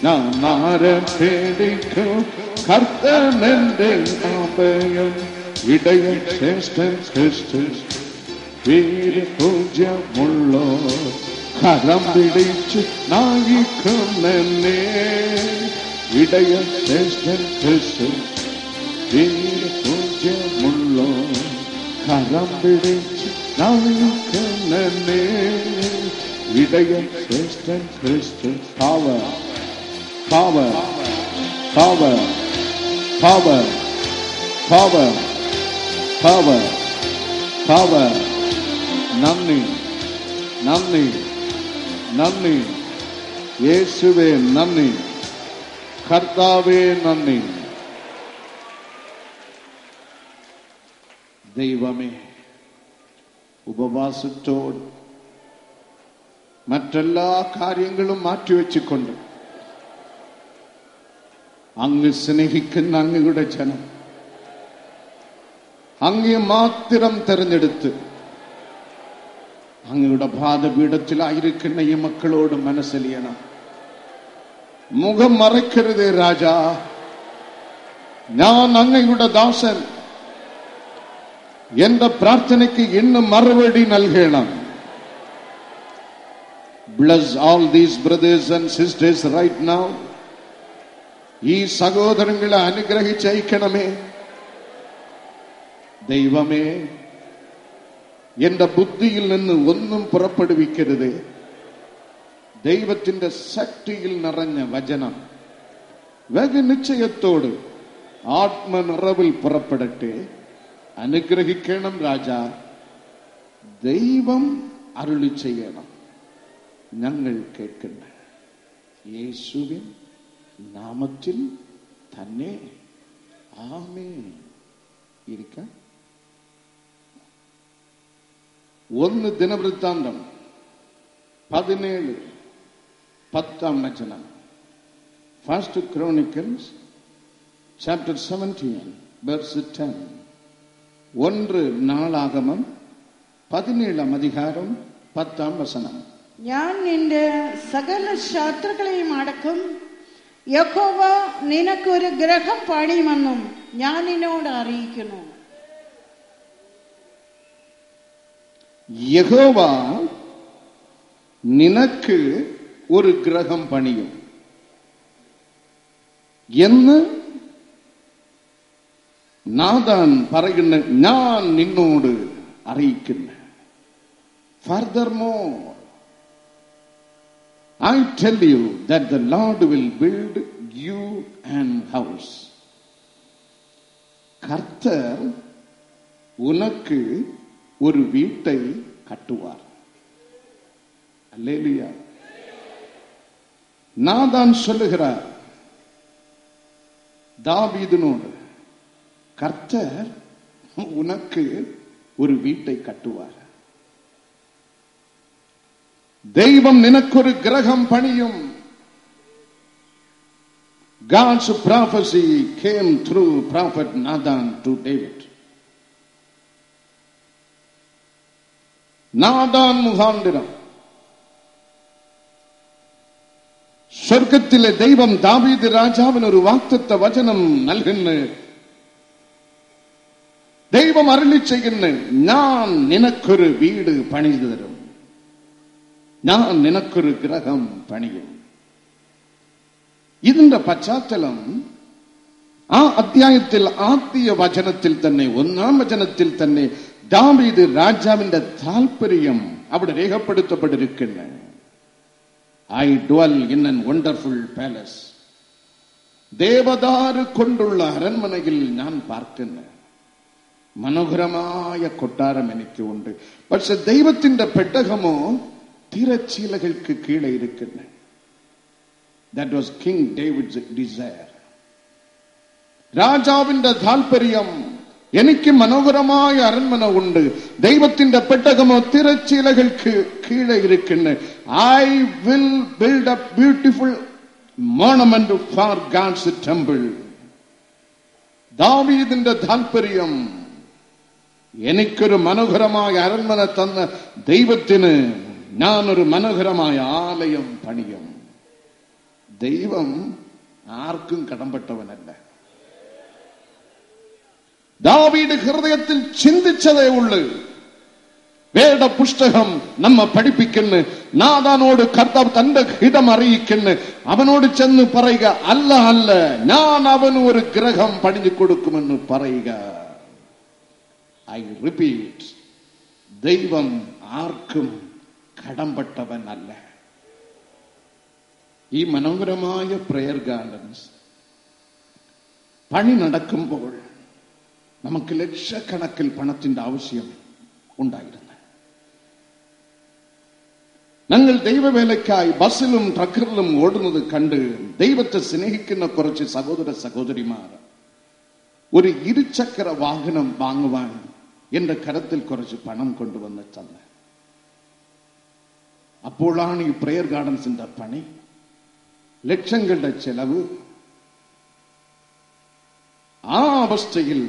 ഞാൻ ആരെ പേടിക്കും? കർത്തനെന്റെ അഭയം. ഇടയൻ ശ്രേഷ്ഠൻ ക്രിസ്തു, വീര്യപൂജ്യമുള്ളോ. കരം പിടിച്ചു നയിക്കുന്നെന്നെ, ഇടയൻ ശ്രേഷ്ഠൻ ക്രിസ്തു, വീര്യപൂജ്യമുള്ളോ. കരം പിടിച്ചു നയിക്കുന്നെന്നെ, ഇടയൻ ശ്രേഷ്ഠൻ ക്രിസ്തു. Power, power, power, power, power, power, power. നന്ദി, നന്ദി, നന്ദി. യേശുവേ നന്ദി, കർത്താവേ നന്ദി. ദൈവമേ, ഉപവാസത്തോട് മറ്റെല്ലാ കാര്യങ്ങളും മാറ്റിവെച്ചുകൊണ്ട് അങ്ങ് സ്നേഹിക്കുന്ന അങ്ങയുടെ ജനം അങ്ങയെ മാത്രം തെരഞ്ഞെടുത്ത് അങ്ങയുടെ പാദപീഠത്തിലായിരിക്കുന്ന ഈ മക്കളോട് മനസ്സലിയണം. മുഖം മറയ്ക്കരുതേ രാജാ. ഞാൻ അങ്ങയുടെ ദാസൻ. എന്റെ പ്രാർത്ഥനയ്ക്ക് ഇന്ന് മറുപടി നൽകണം. Bless all these brothers and sisters right now. ഈ സഹോദരങ്ങളെ അനുഗ്രഹിച്ചയക്കണമേ. ദൈവമേ, എന്റെ ബുദ്ധിയിൽ നിന്ന് ഒന്നും പുറപ്പെടുവിക്കരുത്. ദൈവത്തിന്റെ ശക്തിയിൽ നിറഞ്ഞ വചനം നിശ്ചയത്തോട് ആത്മനിറവിൽ പുറപ്പെടട്ടെ. അനുഗ്രഹിക്കണം രാജാ. ദൈവം അരുളി ചെയ്യണം. ഞങ്ങൾ കേൾക്കുന്ന യേശുവിൻ നാമത്തിൽ തന്നെ ആമേൻ. ഇരിക്കാം. 1 ദിനവൃത്താന്തം 17 10 വചനം. First Chronicles chapter 17 verse 10. 1 നാളാഗമം 17 അധികാരം 10 വചനം. ഞാൻ നിന്റെ സകല ശത്രുക്കളെയും അടക്കും, യഹോവ നിനക്കൊരു ഗൃഹം പണിയുമെന്നും ഞാൻ നിന്നോട് അറിയിക്കുന്നു. യഹോവ നിനക്ക് ഒരു ഗൃഹം പണിയും എന്ന് നാഥാൻ പറയുന്ന ഞാൻ നിന്നോട് അറിയിക്കുന്നു. Furthermore, I tell you that the Lord will build you an house. கர்த்தர் உனக்கு ஒரு வீட்டை கட்டுவார். அல்லேலூயா. நாதான் சொல்லுகிறார் தாவீதினோடு, கர்த்தர் உனக்கு ஒரு வீட்டை கட்டுவார். தெய்வம் நினக்கொரு கிரகம் பணியும். God's prophecy came through prophet Nathan to David. Nathan മുഖാന്തരം സ്വർഗത്തിലെ ദൈവം ദാവീദ് രാജാവിന് ഒരു വാഗ്ദത്ത വചനം നൽകുന്നു. ദൈവം അരുളി ചെയ്യുന്നു, ഞാൻ നിനക്കൊരു വീട് പണിതു തരും, ഞാൻ നിനക്കൊരു ഗ്രഹം പണിയും. ഇതിന്റെ പശ്ചാത്തലം ആ അധ്യായത്തിൽ ആദ്യ വചനത്തിൽ തന്നെ, 1 വചനത്തിൽ തന്നെ ദാവീദ് രാജാവിന്റെ താല്പര്യം അവിടെ രേഖപ്പെടുത്തപ്പെട്ടിരിക്കുന്നു. I dwell in a wonderful palace. ദേവദാരു കൊണ്ടുള്ള അരൺമനയിൽ ഞാൻ പാർക്കുന്നു. മനോഹരമായ കൊട്ടാരം എനിക്കുണ്ട്. പക്ഷെ ദൈവത്തിന്റെ പെട്ടകമോ തിരച്ചീലകൾക്ക് കീഴെ ഇരിക്കുന്നു. That was King David's desire. രാജാവിന്റെ താല്പര്യം, എനിക്ക് മനോഹരമായ അരൺമന ഉണ്ട്, ദൈവത്തിന്റെ പെട്ടകമോ തിരച്ചീലകൾക്ക് കീഴെ ഇരിക്കുന്നു. I will build a beautiful monument for God's temple. ദാവീദിന്റെ താല്പര്യം, എനിക്കൊരു മനോഹരമായ അരൺമന തന്ന ദൈവത്തിന് ഞാനൊരു മനോഹരമായ ആലയം പണിയും. ദൈവം ആർക്കും കടംപെട്ടവനല്ല. ദാവീദ് ഹൃദയത്തിൽ ചിന്തിച്ചതേ ഉള്ളൂ. വേദപുസ്തകം നമ്മെ പഠിപ്പിക്കുന്നു. നാഥാനോട് കർത്താവ് തന്റെ ഹിതം അറിയിക്കുന്നു. അവനോട് ചെന്ന് പറയുക, അല്ല അല്ല, ഞാൻ അവന് ഒരു ഗ്രഹം പണിഞ്ഞു കൊടുക്കുമെന്ന് പറയുക. ഐ റിപ്പീറ്റ്, ദൈവം ആർക്കും കടംപെട്ടവനല്ല. ഈ മനോഹരമായ പ്രയർ ഗാർഡൻസ് പണി നടക്കുമ്പോൾ നമുക്ക് ലക്ഷക്കണക്കിൽ പണത്തിന്റെ ആവശ്യം ഉണ്ടായിരുന്നു. ഞങ്ങൾ ദൈവവേലയ്ക്കായി ബസ്സിലും ട്രക്കറിലും ഓടുന്നത് കണ്ട് ദൈവത്തെ സ്നേഹിക്കുന്ന കുറച്ച് സഹോദര സഹോദരിമാർ ഒരു ഇരുചക്ര വാഹനം വാങ്ങുവാൻ എന്റെ കരത്തിൽ കുറച്ച് പണം കൊണ്ടുവന്ന് തന്നു. അപ്പോഴാണ് ഈ പ്രയർ ഗാർഡൻസിന്റെ പണി, ലക്ഷങ്ങളുടെ ചെലവ്. ആ അവസ്ഥയിൽ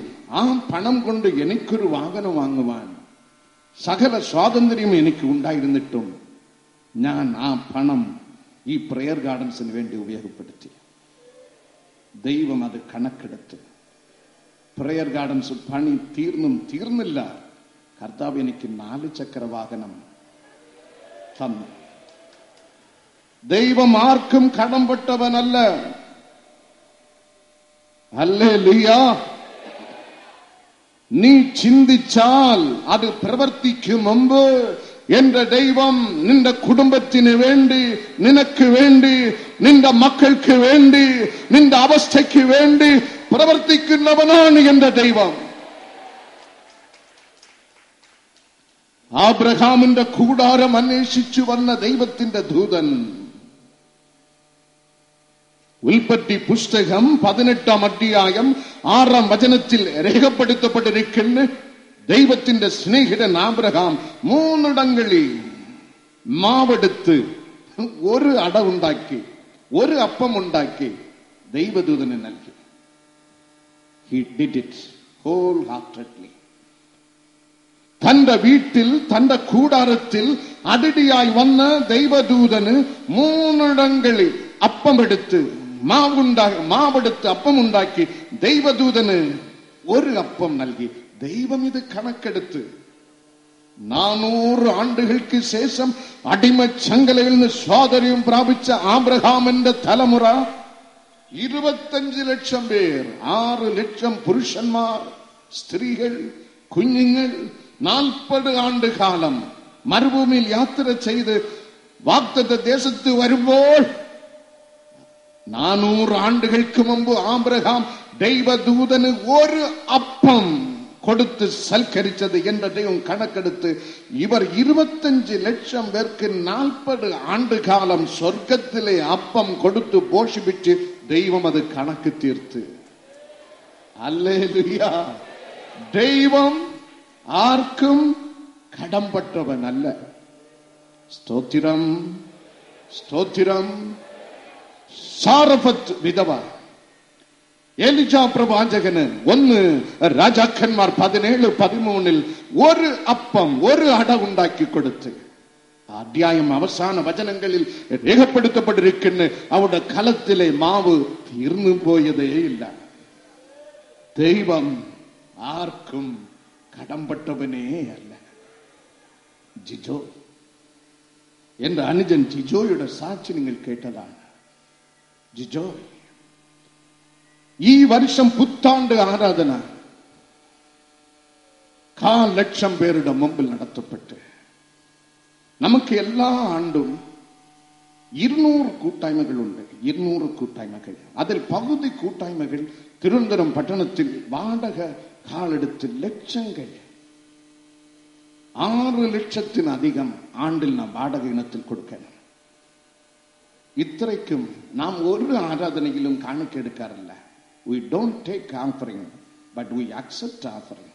ആ പണം കൊണ്ട് എനിക്കൊരു വാഹനം വാങ്ങുവാൻ സകല സ്വാതന്ത്ര്യം എനിക്ക് ഉണ്ടായിരുന്നിട്ടും ഞാൻ ആ പണം ഈ പ്രയർ ഗാർഡൻസിന് വേണ്ടി ഉപയോഗപ്പെടുത്തി. ദൈവം അത് കണക്കെടുത്ത് പ്രയർ ഗാർഡൻസ് പണി തീർന്നില്ല. കർത്താവ് എനിക്ക് 4 ചക്ര വാഹനം തന്നു. ദൈവം ആർക്കും കടംപെട്ടവനല്ല. ഹല്ലേലൂയ. നീ ചിന്തിച്ചാൽ അത് പ്രവർത്തിക്കും മുമ്പ് എന്റെ ദൈവം നിന്റെ കുടുംബത്തിന് വേണ്ടി, നിനക്ക് വേണ്ടി, നിന്റെ മക്കൾക്ക് വേണ്ടി, നിന്റെ അവസ്ഥയ്ക്ക് വേണ്ടി പ്രവർത്തിക്കുന്നവനാണ് എന്റെ ദൈവം. ആബ്രഹാമിന്റെ കൂടാരം അന്വേഷിച്ചു വന്ന ദൈവത്തിന്റെ ദൂതൻ ഉൽപ്പത്തി പുസ്തകം 18 അധ്യായം 6 വചനത്തിൽ രേഖപ്പെടുത്തപ്പെട്ടിരിക്കുന്ന ദൈവത്തിന്റെ സ്നേഹിതൻ ആബ്രഹാം 3 ഇടങ്ങളിൽ മാവെടുത്ത് ഒരു അട ഉണ്ടാക്കി, ഒരു അപ്പം ഉണ്ടാക്കി ദൈവദൂതന് നൽകി. He did it wholeheartedly. തന്റെ വീട്ടിൽ, തന്റെ കൂടാരത്തിൽ അതിഥിയായി വന്ന ദൈവദൂതന് 3 ഇടങ്ങളിൽ അപ്പമെടുത്ത് മാവെടുത്ത് അപ്പമുണ്ടാക്കി ദൈവദൂതന് ഒരു അപ്പം നൽകി. ദൈവം ഇത് കണക്കെടുത്ത് 400 ആണ്ടുകൾക്ക് ശേഷം അടിമച്ചങ്കലയിൽ നിന്ന് സ്വാതന്ത്ര്യം പ്രാപിച്ച ആബ്രഹാമിന്റെ തലമുറ 25 ലക്ഷം പേർ, 6 ലക്ഷം പുരുഷന്മാർ, സ്ത്രീകൾ, കുഞ്ഞുങ്ങൾ 40 ആണ്ടുകാലം മരുഭൂമിയിൽ യാത്ര ചെയ്ത് വാഗ്ദത്ത ദേശത്ത് വരുമ്പോൾ 400 ആണ്ടുകൾക്ക് മുമ്പ് ആബ്രഹാം ദൈവദൂതന് ഒരു അപ്പം കൊടുത്ത് സൽക്കരിച്ചത് എന്റെ ദൈവം കണക്കെടുത്ത് ഇവർ 25 ലക്ഷം പേർക്ക് 40 ആണ്ടുകാലം സ്വർഗത്തിലെ അപ്പം കൊടുത്തു പോഷിപ്പിച്ച് ദൈവം അത് കണക്ക് തീർത്ത്. ഹല്ലേലൂയ. ദൈവം ആർക്കും കടംപെട്ടവനല്ല. സ്തോത്രം, സ്തോത്രം. സാറഫത്ത് വിധവ എലിജാ പ്രവാചകന് 1 രാജാക്കന്മാർ 17:13 ഒരു അപ്പം, ഒരു അട ഉണ്ടാക്കി കൊടുത്ത്. അധ്യായം അവസാന വചനങ്ങളിൽ രേഖപ്പെടുത്തപ്പെട്ടിരിക്കുന്ന അവിടെ കലത്തിലെ മാവ് തീർന്നു പോയതേയില്ല. ദൈവം ആർക്കും കടംപെട്ടവനേ അല്ല. ജിജോ, എന്റെ അനുജൻ ജിജോയുടെ സാക്ഷി നിങ്ങൾ കേട്ടതാണ്. ജിജോ, ഈ വർഷം പുത്താണ്ട് ആരാധന 1/4 ലക്ഷം പേരുടെ മുമ്പിൽ നടത്തപ്പെട്ട് നമുക്ക് എല്ലാ ആണ്ടും 200 കൂട്ടായ്മകളുണ്ട്. 200 കൂട്ടായ്മകൾ. അതിൽ പകുതി കൂട്ടായ്മകൾ തിരുവനന്തപുരം പട്ടണത്തിൽ വാടക കാളെടുത്ത് ലക്ഷങ്ങൾ, 6 ലക്ഷത്തിനധികം ആണ്ടിൽ നാം വാടക ഇനത്തിൽ കൊടുക്കണം. ഇത്രയ്ക്കും നാം ഒരു ആരാധനയിലും കാണിക്കെടുക്കാറില്ല. We don't take offering, but we accept offering.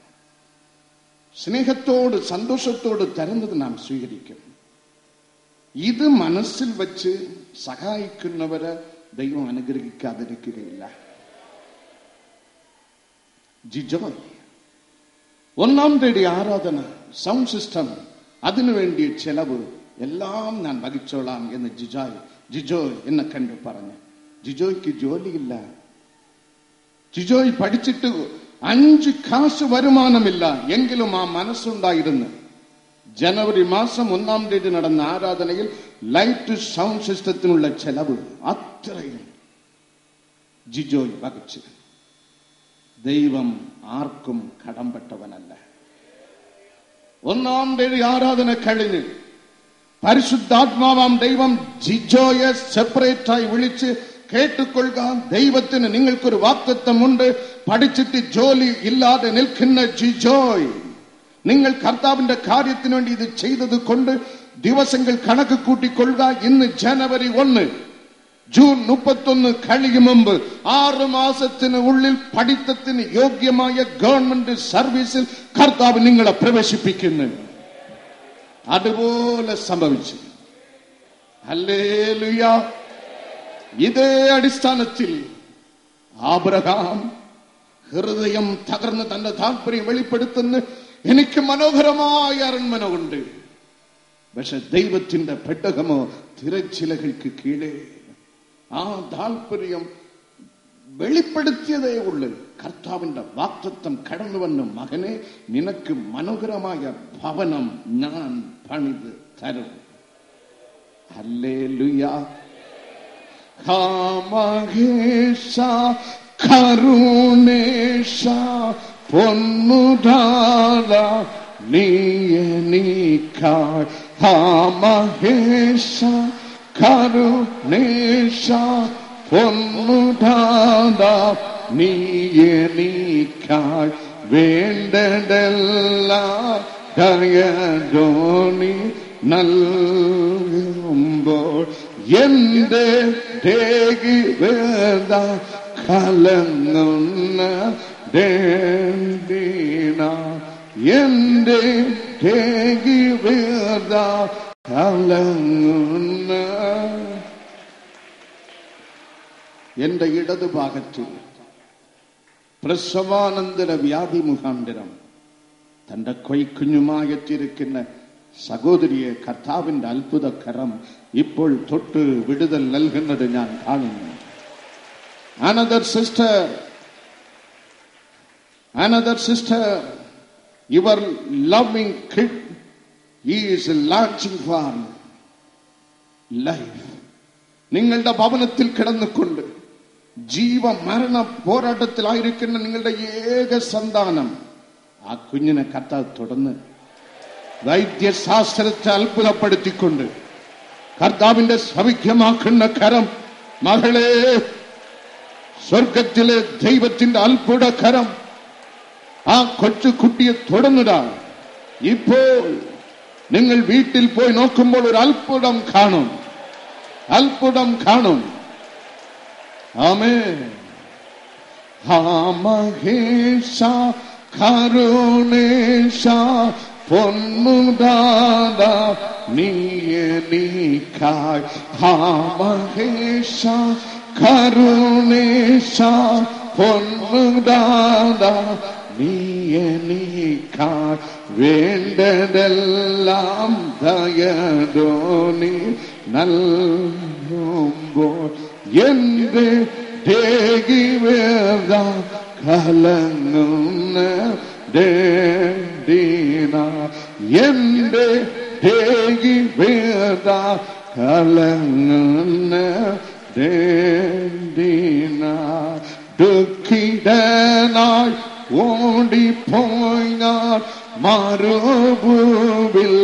സ്നേഹത്തോട് സന്തോഷത്തോട് തരുന്നത് നാം സ്വീകരിക്കും. ഇത് മനസ്സിൽ വെച്ച് സഹായിക്കുന്നവരെ ദൈവം അനുഗ്രഹിക്കാതിരിക്കുകയില്ല. ജിജോയ്, 1-ാം തീയതി ആരാധന, സൗണ്ട് സിസ്റ്റം, അതിനുവേണ്ടിയ ചെലവ് എല്ലാം ഞാൻ വഹിച്ചോളാം എന്ന് ജിജോയ് എന്നെ കണ്ടു പറഞ്ഞു. ജിജോയ്ക്ക് ജോലിയില്ല. ജിജോയ് പഠിച്ചിട്ട് 5 കാശ് വരുമാനമില്ല. എങ്കിലും ആ മനസ്സുണ്ടായിരുന്നു. ജനുവരി മാസം 1-ാം തീയതി നടന്ന ആരാധനയിൽ ലൈറ്റ് സൗണ്ട് സിസ്റ്റത്തിനുള്ള ചെലവ് അത്രയും ജിജോയ് വഹിച്ചു. ദൈവം ആർക്കും കടംപെട്ടവനല്ല. 1-ാം തീയതി ആരാധന കഴിഞ്ഞ് പരിശുദ്ധാത്മാവാം ദൈവം ജിജോയെ സെപ്പറേറ്റായി വിളിച്ച്, കേട്ടുകൊള്ളുക, ദൈവത്തിന് നിങ്ങൾക്കൊരു വാഗ്ദത്തമുണ്ട്. പഠിച്ചിട്ട് ജോലി ഇല്ലാതെ നിൽക്കുന്ന ജിജോയ്, നിങ്ങൾ കർത്താവിന്റെ കാര്യത്തിന് വേണ്ടി ഇത് ചെയ്തത് കൊണ്ട് ദിവസങ്ങൾ കണക്ക് കൂട്ടിക്കൊള്ളുക. ഇന്ന് ജനുവരി 1, ജൂൺ 31 കഴിയും മുമ്പ് 6 മാസത്തിന് ഉള്ളിൽ പഠിത്തത്തിന് യോഗ്യമായ ഗവൺമെന്റ് സർവീസിൽ കർത്താവ് നിങ്ങളെ പ്രവേശിപ്പിക്കുന്നു. അതുപോലെ സംഭവിച്ചു. ഹല്ലേലൂയ. ഇതേ അടിസ്ഥാനത്തിൽ ആബ്രഹാം ഹൃദയം തകർന്ന് തന്റെ താല്പര്യം വെളിപ്പെടുത്തുന്ന, എനിക്ക് മനോഹരമായ അരൺമന ഉണ്ട്, പക്ഷെ ദൈവത്തിന്റെ പെട്ടകമോ തിരച്ചിലകൾക്ക് കീഴേ. ആ താല്പര്യം വെളിപ്പെടുത്തിയതേ ഉള്ളു. കർത്താവിന്റെ വാഗ്ദത്തം കടന്നു വന്ന, മകനെ, നിനക്ക് മനോഹരമായ ഭവനം ഞാൻ പണിത് തരും. ഹല്ലേലൂയ. മഹേശ കരുണേശ പൊന്നുധാര നീക്കാൾ. മഹേശ കരുണേശ പൊന്നുധാര നീക്കാൾ. വേണ്ടതെല്ലാം ദയദോണി നൽകുമ്പോൾ എന്റെ തേകി വേദ കലങ്ങുന്ന ദേണ്ടീന. എന്റെ തേകി വേദ കലങ്ങുന്ന എന്റെ ഇടതുഭാഗത്തിൽ പ്രസവാനന്തര വ്യാധി മുഖാന്തരം തന്റെ കൈക്കുഞ്ഞുമായെത്തിയിരിക്കുന്ന സഹോദരിയെ കർത്താവിന്റെ അത്ഭുതകരം ഇപ്പോൾ തൊട്ട് വിടുതൽ നൽകുന്നത് ഞാൻ കാണുന്നു. Another sister, your loving kid is launching for life. നിങ്ങളുടെ ഭവനത്തിൽ കിടന്നുകൊണ്ട് ജീവമരണ പോരാട്ടത്തിലായിരിക്കുന്ന നിങ്ങളുടെ ഏക സന്താനം ആ കുഞ്ഞിനെ കർത്താവ് തുടർന്ന് വൈദ്യശാസ്ത്രത്തെ അത്ഭുതപ്പെടുത്തിക്കൊണ്ട് കർത്താവിന്റെ സൗഖ്യമാക്കുന്ന കരം, മകളെ, സ്വർഗത്തിലെ ദൈവത്തിന്റെ അത്ഭുത കരം ആ കൊച്ചുകുട്ടിയെ തുടർന്നിടാൻ ഇപ്പോൾ നിങ്ങൾ വീട്ടിൽ പോയി നോക്കുമ്പോൾ ഒരു അത്ഭുതം കാണും, അത്ഭുതം കാണും. ആമേൻ. മഹേശ കരുണേശ പൊന്നുദാദ നീക്കായ്. മഹേശ കരുണേശ പൊന്നുദാദ നീക്കായ്. വേണ്ടതെല്ലാം ദയതോനി നൽകുമ്പോൾ എന്റെ ദേഹി വേദ കലങ്ങുന്ന ദേദീന. എന്റെ ദേഹി വേദ കലങ്ങുന്ന ദേദീന. ദുഃഖിതനായി ഓടിപ്പോയി ഞാൻ മരുഭൂവിൽ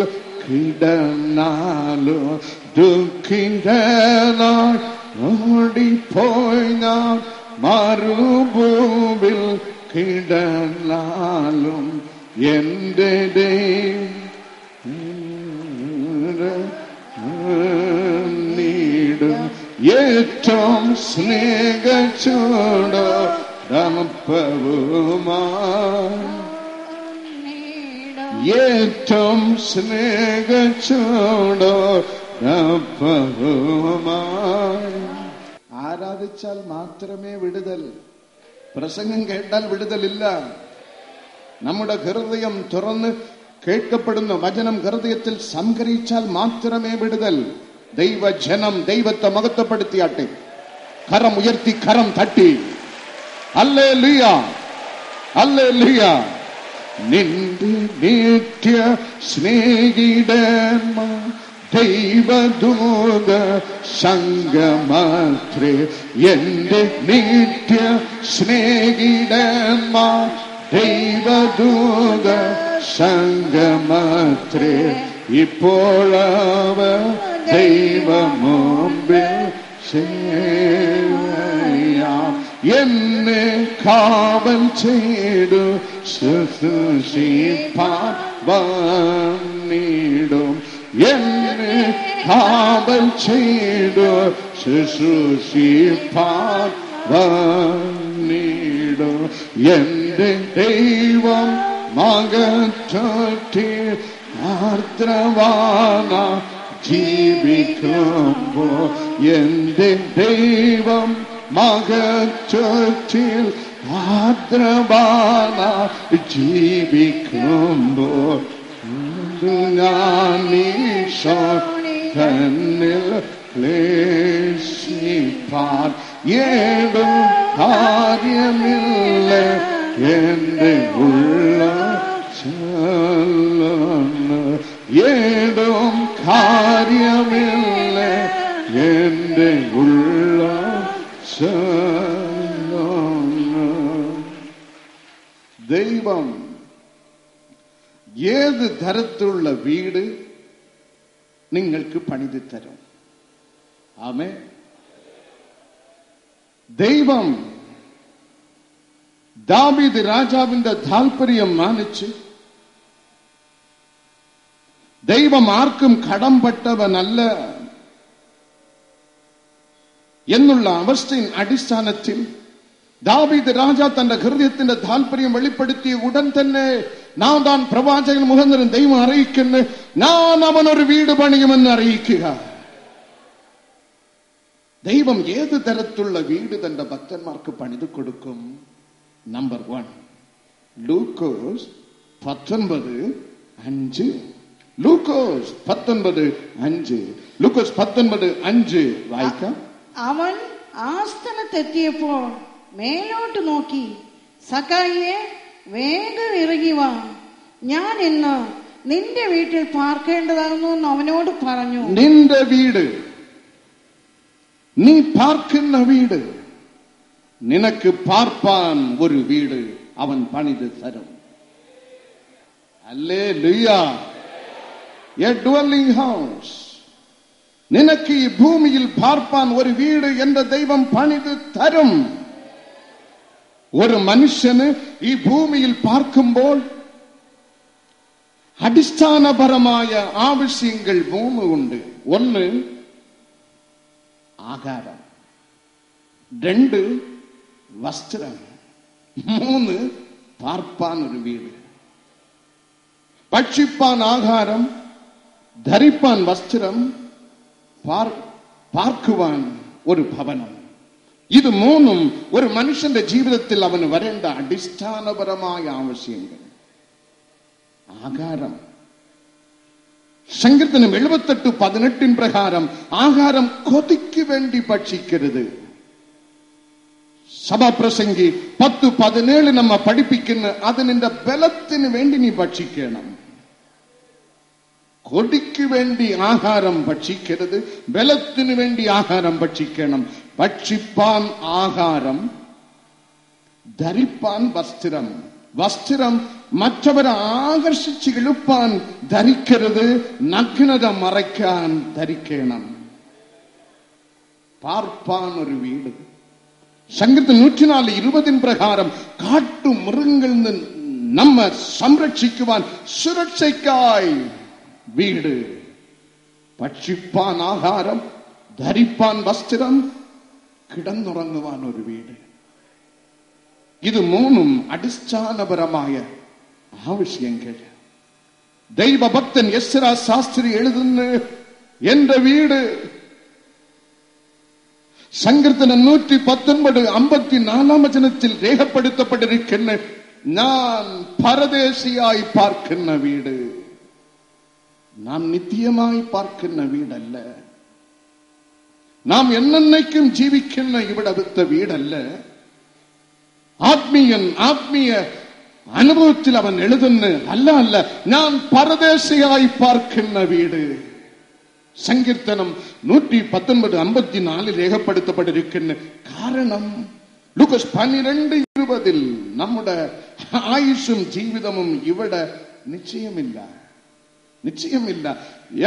കിടന്നാലോ. ദുഃഖിതനായി ഓടിപ്പോയി ഞാൻ മരുഭൂവിൽ കിടന്നാലും എന്റെ നീടും ഏറ്റവും സ്നേഹച്ചൂടോ രപ്പവുമാ. ഏറ്റവും സ്നേഹച്ചൂടോ രപ്പവുമാ. ആരാധിച്ചാൽ മാത്രമേ വിടുതൽ. പ്രസംഗം കേട്ടാൽ വിടുതലില്ല. നമ്മുടെ ഹൃദയം തുറന്ന് കേൾക്കപ്പെടുന്ന വചനം ഹൃദയത്തിൽ സംഗ്രഹിച്ചാൽ മാത്രമേ വിടുതൽ. ദൈവജനം ദൈവത്തെ മഹത്വപ്പെടുത്തിയാട്ടെ. കരം ഉയർത്തി കരം തട്ടി ഹല്ലേലൂയ, ഹല്ലേലൂയ. നിന്റെ നിത്യ സ്നേഹിതന്മാർ ദൈവദൂത സംഗമത്രേ. എന്റെ നിത്യ സ്നേഹിതന്മാർ ദൈവദൂത സംഗമത്രേ. ഇപ്പോഴവ ദൈവമുമ്പിൽ ചെയ്യാം. എന്നെ കാവൽ ചെയ്തു ശുശ്രൂഷിപ്പാൻ വന്നിടും. എന്നെ കാവൽ ചെയ്തു ശുശ്രൂഷിപ്പാൻ വന്നിടും. എന്റെ ദൈവം മകറ്റി ആർദ്രവാന ജീവിക്കുമ്പോ. എന്റെ ദൈവം മകച്ചൊച്ചിൽ ആർദ്രവാന ജീവിക്കുമ്പോ ഞാൻ തന്നിൽ ക്ലേശിപ്പാൻ ഏതും കാര്യമില്ല. എന്റെ ഉള്ള ഏതും കാര്യമില്ല. എന്റെ ഉള്ള ദൈവം ഏത് തരത്തിലുള്ള വീട് നിങ്ങൾക്ക് പണിതു തരും. ആമേൻ. ദൈവം ദാവീദ് രാജാവിന്റെ താല്പര്യം മാനിച്ച് ദൈവം ആർക്കും കടംപെട്ടവനല്ല എന്നുള്ള അവസ്ഥயின் അടിസ്ഥാനത്തിൽ ദാവീദ് രാജ തന്റെ ഹൃദയത്തിന്റെ താല്പര്യം വെളിപ്പെടുത്തിയ ഉടൻ തന്നെ നാഥാൻ പ്രവാചകൻ മുഖാന്തരം ദൈവം അറിയിക്കുന്നു, ഞാൻ അവനൊരു വീട് പണിയുമെന്ന് അറിയിക്കുക. ദൈവം ഏത് തരത്തിലുള്ള വീട് തന്റെ ഭക്തന്മാർക്ക് പണിത് കൊടുക്കും? നമ്പർ 1, ലൂക്കോസ് 19:5. ലൂക്കോസ് 19:5. ലൂക്കോസ് 19:5 വായിക്കാം. അവൻ ആ സ്ഥലത്തെത്തിയപ്പോൾ മേലോട്ട് നോക്കി, സക്കായിയെ, വേഗം ഇറങ്ങി വാ, ഞാൻ ഇന്ന് നിന്റെ വീട്ടിൽ പാർക്കേണ്ടതാകുന്നു എന്ന് അവനോട് പറഞ്ഞു. നിന്റെ വീട്, നീ പാർക്കുന്ന വീട്, നിനക്ക് പാർപ്പാൻ ഒരു വീട് അവൻ പണിത് തരും. ഹല്ലേലൂയ. A dwelling house. നിനക്ക് ഈ ഭൂമിയിൽ പാർപ്പാൻ ഒരു വീട് എന്റെ ദൈവം പണിത് തരും. ഒരു മനുഷ്യന് ഈ ഭൂമിയിൽ പാർക്കുമ്പോൾ അടിസ്ഥാനപരമായ ആവശ്യങ്ങൾ 3 ഉണ്ട്. 1, ആഹാരം. 2, വസ്ത്രം. 3, പാർപ്പാൻ ഒരു വീട്. ഭക്ഷിപ്പാൻ ആഹാരം, ധരിപ്പാൻ വസ്ത്രം, പാർക്കുവാൻ ഒരു ഭവനം. ഇത് 3ഉം ഒരു മനുഷ്യന്റെ ജീവിതത്തിൽ അവന് വരേണ്ട അടിസ്ഥാനപരമായ ആവശ്യങ്ങൾ. ആഹാരം. സങ്കീർത്തനം 78:18 പ്രകാരം ആഹാരം കൊതിക്ക് വേണ്ടി ഭക്ഷിക്കരുത്. സഭാപ്രസംഗി 10:17 നമ്മ പഠിപ്പിക്കുന്ന അത് നിന്റെ ബലത്തിന് വേണ്ടി നീ ഭക്ഷിക്കണം. കൊതിക്ക് വേണ്ടി ആഹാരം ഭക്ഷിക്കരുത്, ബലത്തിന് വേണ്ടി ആഹാരം ഭക്ഷിക്കണം. ഭക്ഷിപ്പാൻ ആഹാരം, ധരിപ്പാൻ വസ്ത്രം. വസ്ത്രം മറ്റവരെ ആകർഷിച്ച് ഇളുപ്പാൻ ധരിക്കരുത്, നഗ്നത മറയ്ക്കാൻ ധരിക്കണം. പാർപ്പാൻ ഒരു വീട്. സങ്കീർത്തനം 104:20 പ്രകാരം കാട്ടുമൃഗങ്ങളിൽ നിന്ന് നമ്മെ സംരക്ഷിക്കുവാൻ സുരക്ഷയ്ക്കായി വീട്. ഭക്ഷിപ്പാൻ ആഹാരം, ധരിപ്പാൻ വസ്ത്രം, കിടന്നുറങ്ങുവാൻ ഒരു വീട്. ഇത് 3ഉം അടിസ്ഥാനപരമായ ആവശ്യങ്ങൾ. ദൈവഭക്തൻ എസ്രാ ശാസ്ത്രി എഴുതുന്നു, എന്റെ വീട് സങ്കീർത്തനം 119:54 രേഖപ്പെടുത്തപ്പെട്ടിരിക്കുന്ന ഞാൻ പരദേശിയായി പാർക്കുന്ന വീട്. നാം നിത്യമായി പാർക്കുന്ന വീടല്ല, നാം എന്നേക്കും ജീവിക്കുന്ന ഇവിടത്തെ വീടല്ല. ആത്മീയ അനുഭവത്തിൽ അവൻ എഴുതുന്നു, അല്ല, ഞാൻ പരദേശിയായി പാർക്കുന്ന വീട്. സങ്കീർത്തനം 119:54 രേഖപ്പെടുത്തപ്പെട്ടിരിക്കുന്നു. കാരണം ലൂക്കോസ് 12:20 നമ്മുടെ ആയുസ്സും ജീവിതവും ഇവിടെ നിശ്ചയമില്ല.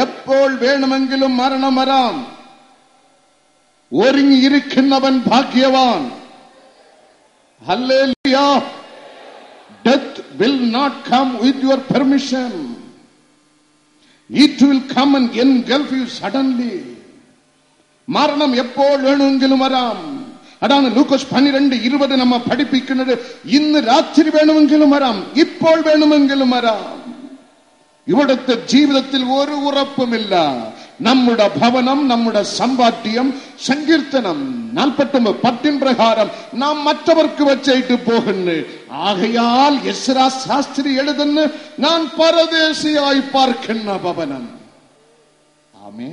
എപ്പോൾ വേണമെങ്കിലും മരണം വരാം. ഒരുങ്ങിയിരിക്കുന്നവൻ ഭാഗ്യവാൻ. Hallelujah. Death will not come with your permission. It will come and engulf you suddenly. മരണം എപ്പോൾ വേണമെങ്കിലും വരാം. അതാണ് ലൂക്കോസ് 12:20 നമ്മ പഠിപ്പിക്കുന്നത്. ഇന്ന് രാത്രി വേണമെങ്കിലും വരാം, ഇപ്പോൾ വേണമെങ്കിലും വരാം. ഇവിടുത്തെ ജീവിതത്തിൽ ഒരു ഉറപ്പുമില്ല. നമ്മുടെ ഭവനം, നമ്മുടെ സമ്പാദ്യം, സങ്കീർത്തനം 49:10 പ്രകാരം നാം മറ്റവർക്ക് വെച്ചിട്ട് പോകുന്നു. ആകയാൽ എസ്രാ ശാസ്ത്രി എഴുതുന്നു, ഞാൻ പരദേശിയായി പാർക്കുന്ന ഭവനം. ആമേ.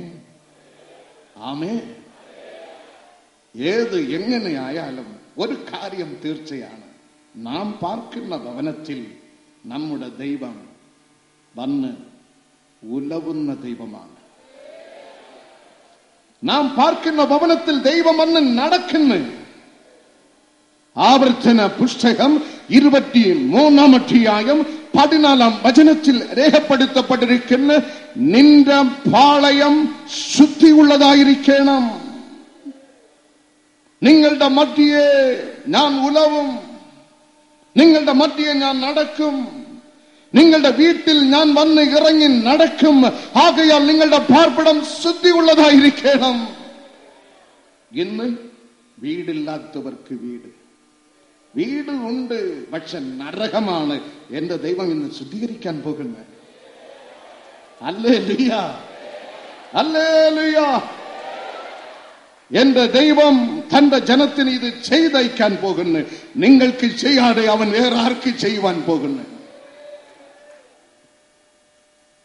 എങ്ങനെയായാലും ഒരു കാര്യം തീർച്ചയാണ്, നാം പാർക്കുന്ന ഭവനത്തിൽ നമ്മുടെ ദൈവം വന്ന് ഉലവുന്ന ദൈവമാണ്. നാം പാർക്കുന്ന ഭവനത്തിൽ ദൈവം വന്ന് നടക്കുന്നു. ആവർത്തന പുസ്തകം 23:14 രേഖപ്പെടുത്തപ്പെട്ടിരിക്കുന്ന നിന്റെ പാളയം ശുദ്ധിയുള്ളതായിരിക്കണം. നിങ്ങളുടെ മധ്യയെ ഞാൻ ഉലവും, നിങ്ങളുടെ മധ്യയെ ഞാൻ നടക്കും, നിങ്ങളുടെ വീട്ടിൽ ഞാൻ വന്ന് ഇറങ്ങി നടക്കും. ആകയാൽ നിങ്ങളുടെ പാർപ്പിടം ശുദ്ധിയുള്ളതായിരിക്കണം. ഇന്ന് വീടില്ലാത്തവർക്ക് വീട് ഉണ്ട്, പക്ഷെ നരകമാണ്. എന്റെ ദൈവം ഇന്ന് ശുദ്ധീകരിക്കാൻ പോകുന്നത്. ഹല്ലേലൂയ. എന്റെ ദൈവം തന്റെ ജനത്തിന് ഇത് ചെയ്തയക്കാൻ പോകുന്നു. നിങ്ങൾക്ക് ചെയ്യാതെ അവൻ വേറെ ആർക്ക് ചെയ്യുവാൻ പോകുന്നു?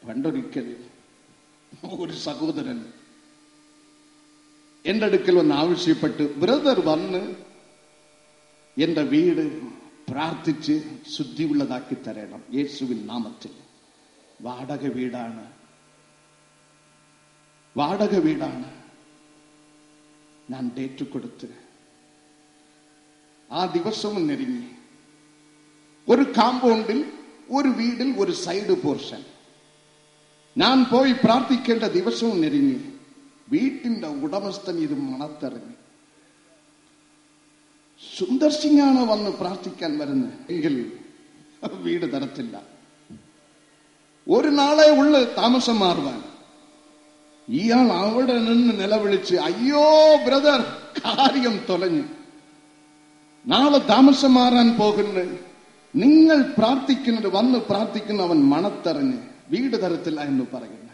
പണ്ടൊരിക്കൽ ഒരു സഹോദരൻ എന്റെ അടുക്കൽ വന്ന് ആവശ്യപ്പെട്ട്, ബ്രദർ വന്ന് എന്റെ വീട് പ്രാർത്ഥിച്ച് ശുദ്ധിയുള്ളതാക്കി തരണം യേശുവിൻ നാമത്തിൽ. വാടക വീടാണ്. ഞാൻ ഡേറ്റ് കൊടുത്ത് ആ ദിവസവും നെരുങ്ങി. ഒരു കാമ്പൗണ്ടിൽ, ഒരു വീടിൽ ഒരു സൈഡ് പോർഷൻ. ഞാൻ പോയി പ്രാർത്ഥിക്കേണ്ട ദിവസവും നെരുങ്ങി. വീട്ടിന്റെ ഉടമസ്ഥൻ ഇത് മണത്തെറിഞ്ഞു. സുന്ദർ സിംഗാണ് വന്ന് പ്രാർത്ഥിക്കാൻ വരുന്നത് എങ്കിൽ വീട് തരത്തില്ല. ഒരു നാളെ ഉള്ളു താമസം മാറുവാൻ. ഇയാൾ അവിടെ നിന്ന് നിലവിളിച്ച്, അയ്യോ ബ്രദർ, കാര്യം തൊലഞ്ഞു, നാളെ താമസം മാറാൻ പോകുന്നു. നിങ്ങൾ പ്രാർത്ഥിക്കുന്നത്, വന്ന് പ്രാർത്ഥിക്കുന്ന അവൻ മണത്തെറിഞ്ഞ് വീട് തരത്തില്ല എന്ന് പറയുന്നു.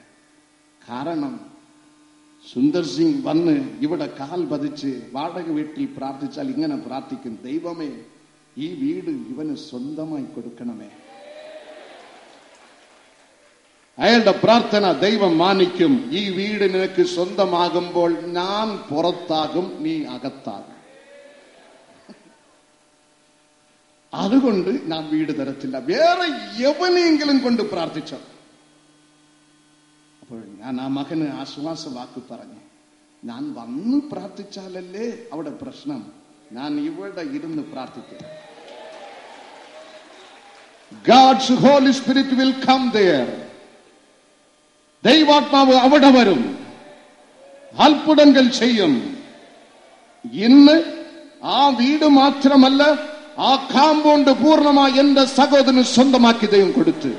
കാരണം സുന്ദർ സിംഗ് വന്ന് ഇവിടെ കാൽ പതിച്ച് വാടക വീട്ടിൽ പ്രാർത്ഥിച്ചാൽ ഇങ്ങനെ പ്രാർത്ഥിക്കും, ദൈവമേ ഈ വീട് ഇവന് സ്വന്തമായി കൊടുക്കണമേ. അയാളുടെ പ്രാർത്ഥന ദൈവം മാനിക്കും. ഈ വീട് നിനക്ക് സ്വന്തമാകുമ്പോൾ ഞാൻ പുറത്താകും, നീ അകത്താകും. അതുകൊണ്ട് ഞാൻ വീട് തരത്തില്ല, വേറെ എവനെയെങ്കിലും കൊണ്ട് പ്രാർത്ഥിച്ചോ. അപ്പോൾ ഞാൻ ആ മകന് ആശ്വാസ വാക്ക് പറഞ്ഞു, ഞാൻ വന്ന് പ്രാർത്ഥിച്ചാലല്ലേ അവിടെ പ്രശ്നം, ഞാൻ ഇവിടെ ഇരുന്ന് പ്രാർത്ഥിക്കാം. God's Holy Spirit will come there. ദൈവാത്മാവ് അവിടെ വരും, അത്ഭുതങ്ങൾ ചെയ്യും. ഇന്ന് ആ വീട് മാത്രമല്ല, ആ കാമ്പൗണ്ട് പൂർണ്ണമായി എന്റെ സഹോദരന് സ്വന്തമാക്കി ദൈവം കൊടുത്തു.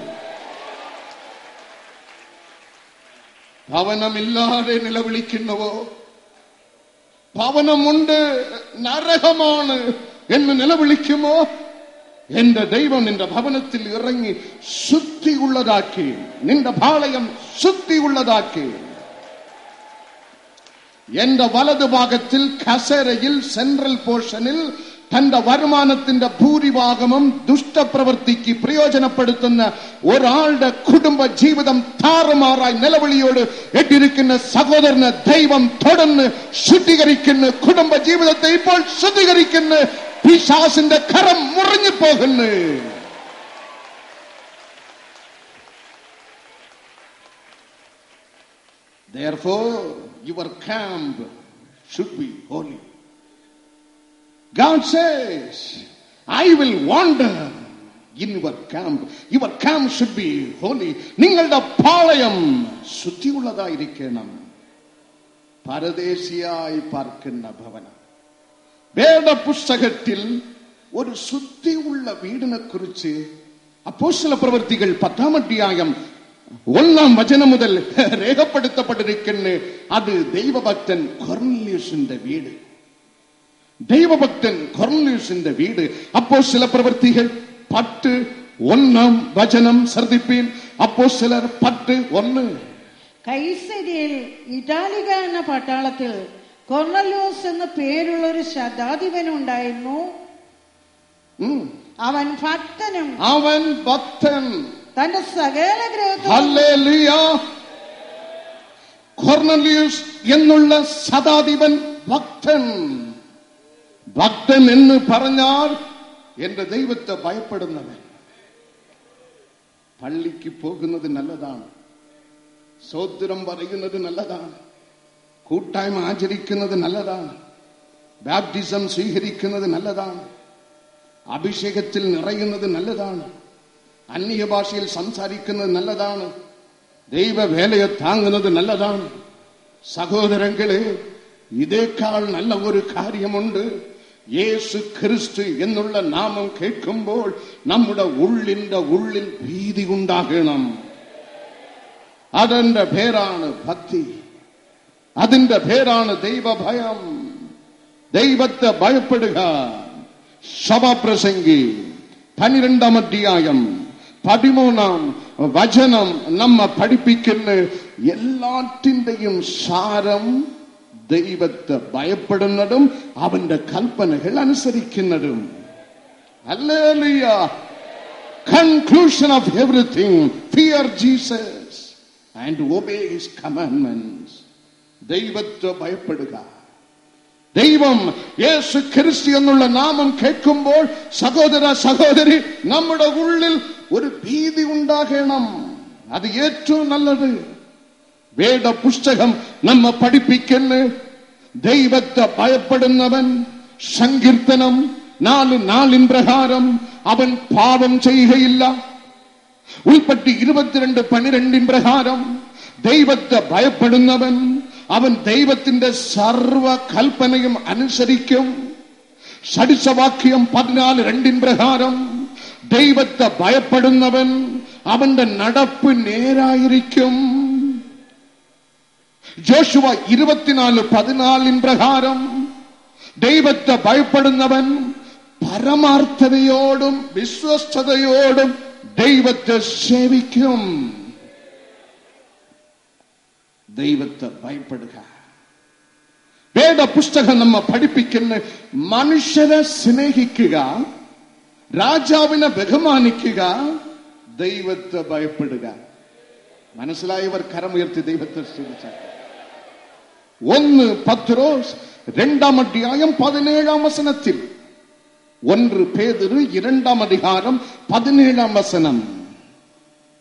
ഭവനമില്ലാതെ നിലവിളിക്കുന്നവോ, ഭവനമുണ്ട് നരകമാണ് എന്ന് നിലവിളിക്കുമോ, എന്റെ ദൈവം നിന്റെ ഭവനത്തിൽ ഇറങ്ങി ശുദ്ധിയുള്ളതാക്കി, നിന്റെ പാളയം ശുദ്ധിയുള്ളതാക്കി. എന്റെ വലതുഭാഗത്തിൽ കസേരയിൽ സെൻട്രൽ പോർഷനിൽ തന്റെ വരുമാനത്തിന്റെ ഭൂരിഭാഗവും ദുഷ്ടപ്രവൃത്തിക്ക് പ്രയോജനപ്പെടുത്തുന്ന ഒരാളുടെ കുടുംബ ജീവിതം താറുമാറായി നിലവിളിയോട് എട്ടിരിക്കുന്ന സഹോദരന് ദൈവം തുടർന്ന് ശുദ്ധീകരിക്കുന്നു. കുടുംബ ജീവിതത്തെ ഇപ്പോൾ ശുദ്ധീകരിക്കുന്നു. പിശാചിന്റെ കരം മുറിഞ്ഞു പോകുന്നു. Therefore, your camp should be holy. God says, I will wander in your camp. Your camp should be holy. നിങ്ങളുടെ പാളയം ശുദ്ധിയുള്ളതായിരിക്കണം. പരദേശിയായി പാർക്കുന്ന ഭവനം. വേദപുസ്തകത്തിൽ ഒരു ശുദ്ധിയുള്ള വീടിനെ കുറിച്ച് അപ്പോസ്തല പ്രവൃത്തികൾ 10-ാം അധ്യായം 1-ാം വചനം മുതൽ രേഖപ്പെടുത്തപ്പെട്ടിരിക്കുന്നു. അത് ദൈവഭക്തൻ കൊർന്നേലിയുസിന്റെ വീട്. ദൈവഭക്തൻ കൊർന്നേലിയുസിന്റെ വീട്. അപ്പോസ്തല പ്രവൃത്തികൾ 10:1-ാം വചനം ശ്രദ്ധിപ്പീൻ. അപ്പോസ്തലർ 10:1. കൈസരിയിൽ ഇറ്റാലിക എന്ന പട്ടാളത്തിൽ കൊർന്നല്യോസ് എന്ന പേരുള്ള ഒരു ശതാധിപൻ ഉണ്ടായിരുന്നു. അവൻ ഭക്തൻ തന്റെ സകല ഹല്ലേലൂയ. കൊർന്നല്യോസ് എന്നുള്ള ശതാധിപൻ ഭക്തൻ. ഭക്തൻ എന്ന് പറഞ്ഞാൽ എന്റെ ദൈവത്തെ ഭയപ്പെടുന്നവൻ. പള്ളിക്ക് പോകുന്നത് നല്ലതാണ്, സ്തോത്രം പറയുന്നത് നല്ലതാണ്, കൂട്ടായ്മ ആചരിക്കുന്നത് നല്ലതാണ്, ബാപ്റ്റിസം സ്വീകരിക്കുന്നത് നല്ലതാണ്, അഭിഷേകത്തിൽ നിറയുന്നത് നല്ലതാണ്, അന്യഭാഷയിൽ സംസാരിക്കുന്നത് നല്ലതാണ്, ദൈവവേലയെ താങ്ങുന്നത് നല്ലതാണ്. സഹോദരങ്ങളെ, ഇതേക്കാൾ നല്ല ഒരു കാര്യമുണ്ട്. യേശു ക്രിസ്തു എന്നുള്ള നാമം കേൾക്കുമ്പോൾ നമ്മുടെ ഉള്ളിൽ ഭീതി ഉണ്ടാകണം. അതിന്റെ പേരാണ് ഭക്തി, അതിന്റെ പേരാണ് ദൈവഭയം, ദൈവത്തെ ഭയപ്പെടുക. സഭാപ്രസംഗി 12-ാം അധ്യായം 13-ാം വചനം നമ്മെ പഠിപ്പിക്കുന്ന എല്ലാറ്റിന്റെയും സാരം ദൈവത്തെ ഭയപ്പെടുന്നതും അവന്റെ കൽപ്പനകൾ അനുസരിക്കുന്നതും. Hallelujah. Conclusion of everything, fear Jesus and obey his commandments. ദൈവത്തെ ഭയപ്പെടുക. ദൈവം യേശു ക്രിസ്തു എന്നുള്ള നാമം കേൾക്കുമ്പോൾ സഹോദര സഹോദരി, നമ്മുടെ ഉള്ളിൽ ഒരു ഭീതി ഉണ്ടാകണം. അത് ഏറ്റവും നല്ലത്. വേദ പുസ്തകം നമ്മെ പഠിപ്പിക്കുന്നു, ദൈവത്തെ ഭയപ്പെടുന്നവൻ സങ്കീർത്തനം 4:4 പ്രകാരം അവൻ പാപം ചെയ്യുകയില്ല. ഉൽപ്പത്തി 22:12 പ്രകാരം ദൈവത്തെ ഭയപ്പെടുന്നവൻ അവൻ ദൈവത്തിന്റെ സർവ കൽപ്പനയും അനുസരിക്കും. സദൃശവാക്യം 14:2 പ്രകാരം ദൈവത്തെ ഭയപ്പെടുന്നവൻ അവന്റെ നടപ്പ് നേരായിരിക്കും. ജോഷുവ 24:14 പ്രകാരം ദൈവത്തെ ഭയപ്പെടുന്നവൻ പരമാർത്ഥതയോടും വിശ്വസ്തയോടും ദൈവത്തെ സേവിക്കും. ദൈവത്തെ ഭയപ്പെടുക. വേദപുസ്തകം നമ്മെ പഠിപ്പിക്കുന്ന മനുഷ്യരെ സ്നേഹിക്കുക, രാജാവിനെ ബഹുമാനിക്കുക, ദൈവത്തെ ഭയപ്പെടുക. മനസ്സിലായവർ കരമുയർത്തി ദൈവത്തെ സ്തുതിച്ചാൽ. 1 പത്രോസ് 2:17 1 പേതുരു 2:17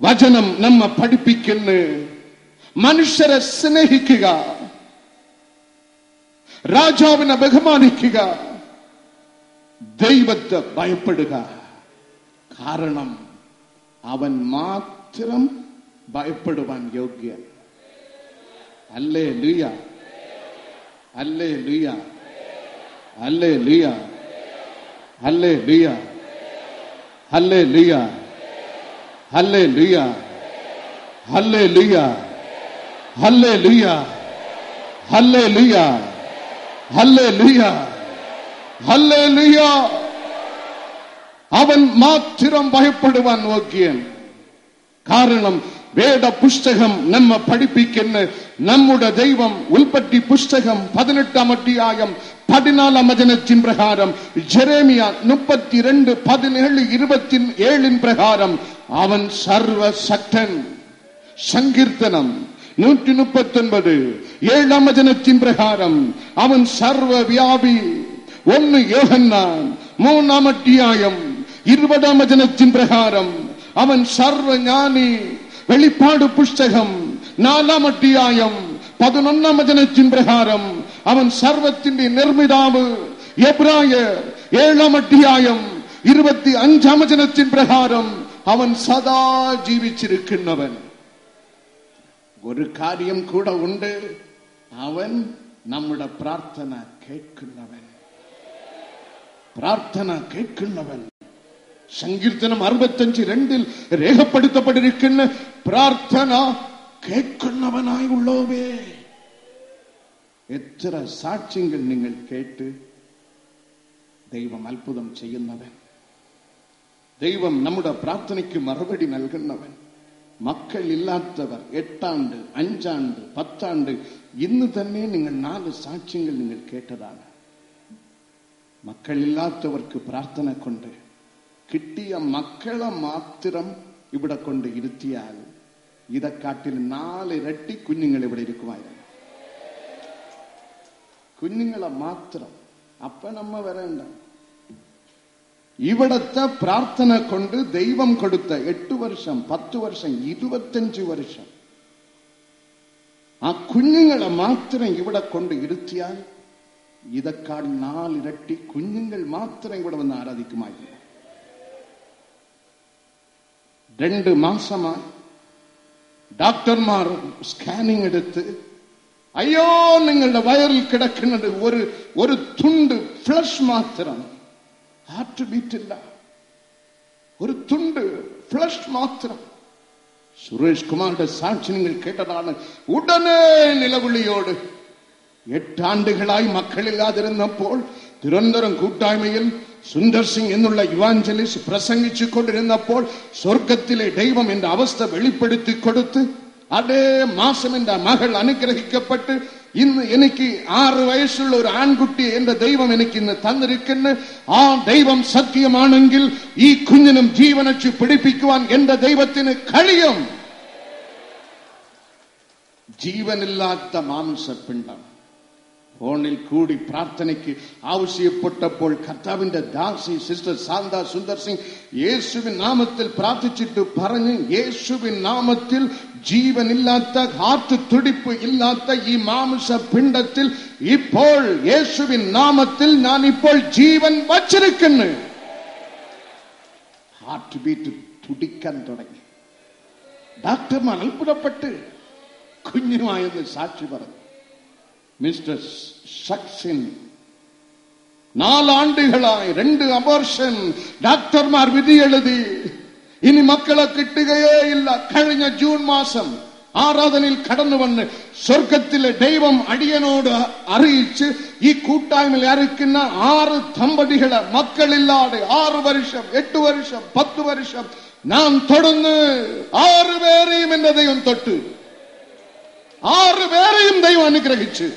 വചനം നമ്മെ പഠിപ്പിക്കുന്നു, മനുഷ്യരെ സ്നേഹിക്കുക, രാജാവിനെ ബഹുമാനിക്കുക, ദൈവത്തെ ഭയപ്പെടുക. കാരണം അവൻ മാത്രം ഭയപ്പെടുവാൻ യോഗ്യൻ. ഹല്ലേലൂയ, ഹല്ലേലൂയ, ഹല്ലേലൂയ, ഹല്ലേലൂയ, ഹല്ലേലൂയ, ഹല്ലേലൂയ, ഹല്ലേലൂയ, ഹല്ലേലൂയ, ഹല്ലേലൂയ, ഹല്ലേലൂയ, ഹല്ലേലൂയ. അവൻ മാത്രം ഭയപ്പെടുവാൻ യോഗ്യൻ. കാരണം വേദപുസ്തകം നമ്മെ പഠിപ്പിക്കുന്ന നമ്മുടെ ദൈവം ഉൽപ്പത്തി പുസ്തകം 18:14 പ്രകാരം, ജെറേമിയ 32:17-27 പ്രകാരം അവൻ സർവശക്തൻ. സങ്കീർത്തനം 139:7 പ്രകാരം അവൻ സർവവ്യാപി. 1 യോഹന്നാൻ 3:20 പ്രകാരം അവൻ സർവജ്ഞാനി. വെളിപ്പാട് പുസ്തകം 4:11 പ്രകാരം അവൻ സർവത്തിന്റെ നിർമ്മിതാവ്. എബ്രായർ 7:25 പ്രകാരം അവൻ സദാ ജീവിച്ചിരിക്കുന്നവൻ. ഒരു കാര്യം കൂടെ ഉണ്ട്, അവൻ നമ്മുടെ പ്രാർത്ഥന കേൾക്കുന്നവൻ. പ്രാർത്ഥന കേൾക്കുന്നവൻ. സങ്കീർത്തനം 65:2 രേഖപ്പെടുത്തപ്പെട്ടിരിക്കുന്ന പ്രാർത്ഥന കേൾക്കുന്നവനായുള്ളവേ. എത്ര സാക്ഷ്യങ്ങൾ നിങ്ങൾ കേട്ട് ദൈവം അത്ഭുതം ചെയ്യുന്നവൻ. ദൈവം നമ്മുടെ പ്രാർത്ഥനയ്ക്ക് മറുപടി നൽകുന്നവൻ. മക്കളില്ലാത്തവർ 8 ആണ്ട് 5 ആണ്ട് 10 ആണ്ട്, ഇന്ന് തന്നെ നിങ്ങൾ 4 സാക്ഷ്യങ്ങൾ നിങ്ങൾ കേട്ടതാണ്. മക്കളില്ലാത്തവർക്ക് പ്രാർത്ഥന കൊണ്ട് കിട്ടിയ മക്കളെ മാത്രം ഇവിടെ കൊണ്ട് ഇരുത്തിയാൽ ഇതെക്കാട്ടിൽ 4 ഇരട്ടി കുഞ്ഞുങ്ങൾ ഇവിടെ ഇരിക്കുമായിരുന്നു. കുഞ്ഞുങ്ങളെ മാത്രം. അപ്പനമ്മ വരേണ്ട. ഇവിടത്തെ പ്രാർത്ഥന കൊണ്ട് ദൈവം കൊടുത്ത 8 വർഷം 10 വർഷം 25 വർഷം ആ കുഞ്ഞുങ്ങളെ മാത്രം ഇവിടെ കൊണ്ട് ഇരുത്തിയാൽ ഇതെക്കാൾ 4 ഇരട്ടി കുഞ്ഞുങ്ങൾ മാത്രം ഇവിടെ വന്ന് ആരാധിക്കുമായിരുന്നു. 2 മാസമായി ഡോക്ടർമാർ സ്കാനിങ് എടുത്ത്, അയ്യോ നിങ്ങളുടെ വയറിൽ കിടക്കുന്നത് ഒരു തുണ്ട് ഫ്ലഷ് മാത്രം, ഹാർട്ട് ബീറ്റില്ല, ഒരു തുണ്ട് ഫ്ലഷ് മാത്രം. സുരേഷ് കുമാറിന്റെ സാക്ഷി നിങ്ങൾ കേട്ടതാണ്. ഉടനെ നിലവിളിയോട് 8 ആണ്ടുകളായി മക്കളില്ലാതിരുന്നപ്പോൾ തിരുവനന്തപുരം കൂട്ടായ്മയിൽ സുന്ദർ സിംഗ് എന്നുള്ള ഇവാഞ്ചലിസ്റ്റ് പ്രസംഗിച്ചു കൊണ്ടിരുന്നപ്പോൾ സ്വർഗത്തിലെ ദൈവം എന്റെ അവസ്ഥ വെളിപ്പെടുത്തി കൊടുത്ത് അതേ മാസം എന്റെ മകൾ അനുഗ്രഹിക്കപ്പെട്ട് ഇന്ന് എനിക്ക് 6 വയസ്സുള്ള ഒരു ആൺകുട്ടി എന്റെ ദൈവം എനിക്ക് ഇന്ന് തന്നിരിക്കുന്നു. ആ ദൈവം സത്യമാണെങ്കിൽ ഈ കുഞ്ഞിനും ജീവനച്ചു പിടിപ്പിക്കുവാൻ എന്റെ ദൈവത്തിന് കഴിയും. ജീവനില്ലാത്ത മാംസപിണ്ഡം ഫോണിൽ കൂടി പ്രാർത്ഥനയ്ക്ക് ആവശ്യപ്പെട്ടപ്പോൾ കർത്താവിന്റെ ദാസി സിസ്റ്റർ സാന്ത സുന്ദർ സിംഗ് യേശുവിൻ നാമത്തിൽ പ്രാർത്ഥിച്ചിട്ട് പറഞ്ഞ്, യേശുവിൻ നാമത്തിൽ ജീവനില്ലാത്ത ഹാർട്ട് തുടിപ്പ് ഇല്ലാത്ത ഈ മാംസപിണ്ഡത്തിൽ ഇപ്പോൾ യേശുവിൻ നാമത്തിൽ ഞാൻ ഇപ്പോൾ ജീവൻ വച്ചിരിക്കുന്നു. ഹാർട്ട് ബീറ്റ് തുടിക്കാൻ തുടങ്ങി. ഡോക്ടർമാർ അത്ഭുതപ്പെട്ട് കുഞ്ഞുമായെന്ന് സാക്ഷി പറഞ്ഞു. മിസ്റ്റർ സക്സിൻ 4 ആണ്ടുകളായി 2 അബോർഷൻ. ഡോക്ടർമാർ വിധി എഴുതി ഇനി മക്കളെ കിട്ടുകയേ ഇല്ല. കഴിഞ്ഞ ജൂൺ മാസം ആരാധനയിൽ കടന്നു വന്ന് സ്വർഗത്തിലെ ദൈവം അടിയനോട് അറിയിച്ച് ഈ കൂട്ടായ്മയിൽ അറിയിക്കുന്ന 6 ദമ്പതികളെ മക്കളില്ലാതെ 6 വർഷം 8 വർഷം 10 വർഷം നാം തൊടുന്ന് 6 പേരെയും എന്റെ ദൈവം തൊട്ട് 6 പേരെയും ദൈവം അനുഗ്രഹിച്ച്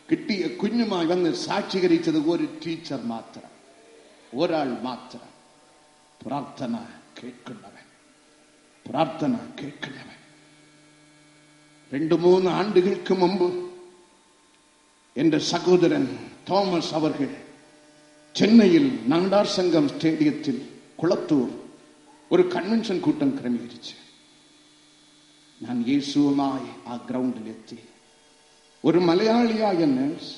കിട്ടിയ കുഞ്ഞുമായി വന്ന് സാക്ഷീകരിച്ചത് ഒരു ടീച്ചർ മാത്രം, ഒരാൾ മാത്രം. പ്രാർത്ഥന കേൾക്കുന്നവൻ, പ്രാർത്ഥന കേൾക്കുന്നവൻ. 2-3 ആണ്ടുകൾക്ക് മുമ്പ് എന്റെ സഹോദരൻ തോമസ് അവർകൾ ചെന്നൈയിൽ നാടാർ സംഘം സ്റ്റേഡിയത്തിൽ കുളത്തൂർ ഒരു കൺവെൻഷൻ കൂട്ടം ക്രമീകരിച്ച് ഞാൻ യേശുവുമായി ആ ഗ്രൗണ്ടിലെത്തി. ഒരു മലയാളിയായ നേഴ്സ്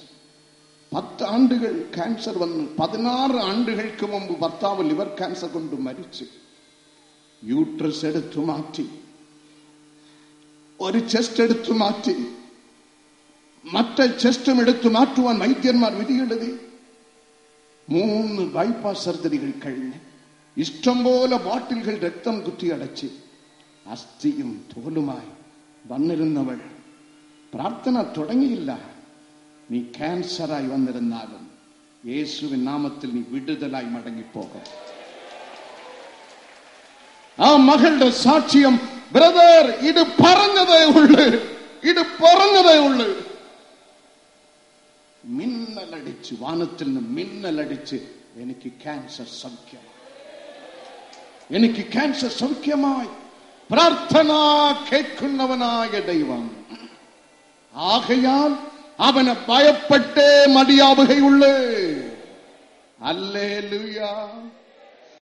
10 ആണ്ടുകൾ ക്യാൻസർ വന്നു. 16 ആണ്ടുകൾക്ക് മുമ്പ് ഭർത്താവ് ലിവർ ക്യാൻസർ കൊണ്ട് മരിച്ചു. യൂട്രസ് എടുത്തു മാറ്റി, ഒരു ചെസ്റ്റ് എടുത്തു മാറ്റി, മറ്റേ ചെസ്റ്റും എടുത്തു മാറ്റുവാൻ വൈദ്യന്മാർ വിധിയെഴുതി. 3 ബൈപ്പാസ് സർജറികൾ കഴിഞ്ഞ് ഇഷ്ടംപോലെ ബോട്ടിലുകൾ രക്തം കുത്തിയടച്ച് അസ്ഥിയും തോലുമായി വന്നിരുന്നവൾ പ്രാർത്ഥന തുടങ്ങിയില്ല. നീ ക്യാൻസറായി വന്നിരുന്നാലും യേശുവിൻ നാമത്തിൽ നീ വിടുതലായി മടങ്ങിപ്പോകും. ആ മകളുടെ സാക്ഷ്യം, ബ്രദർ, ഇത് പറഞ്ഞതേ ഉള്ളു. മിന്നലടിച്ച്, വാനത്തിൽ നിന്ന് മിന്നലടിച്ച് എനിക്ക് ക്യാൻസർ സൗഖ്യമായി. പ്രാർത്ഥന കേൾക്കുന്നവനായ ദൈവം ആകയാൽ അവനെ ഭയപ്പെട്ടേ മതിയാവുകയുള്ളൂ. ഹല്ലേലൂയ.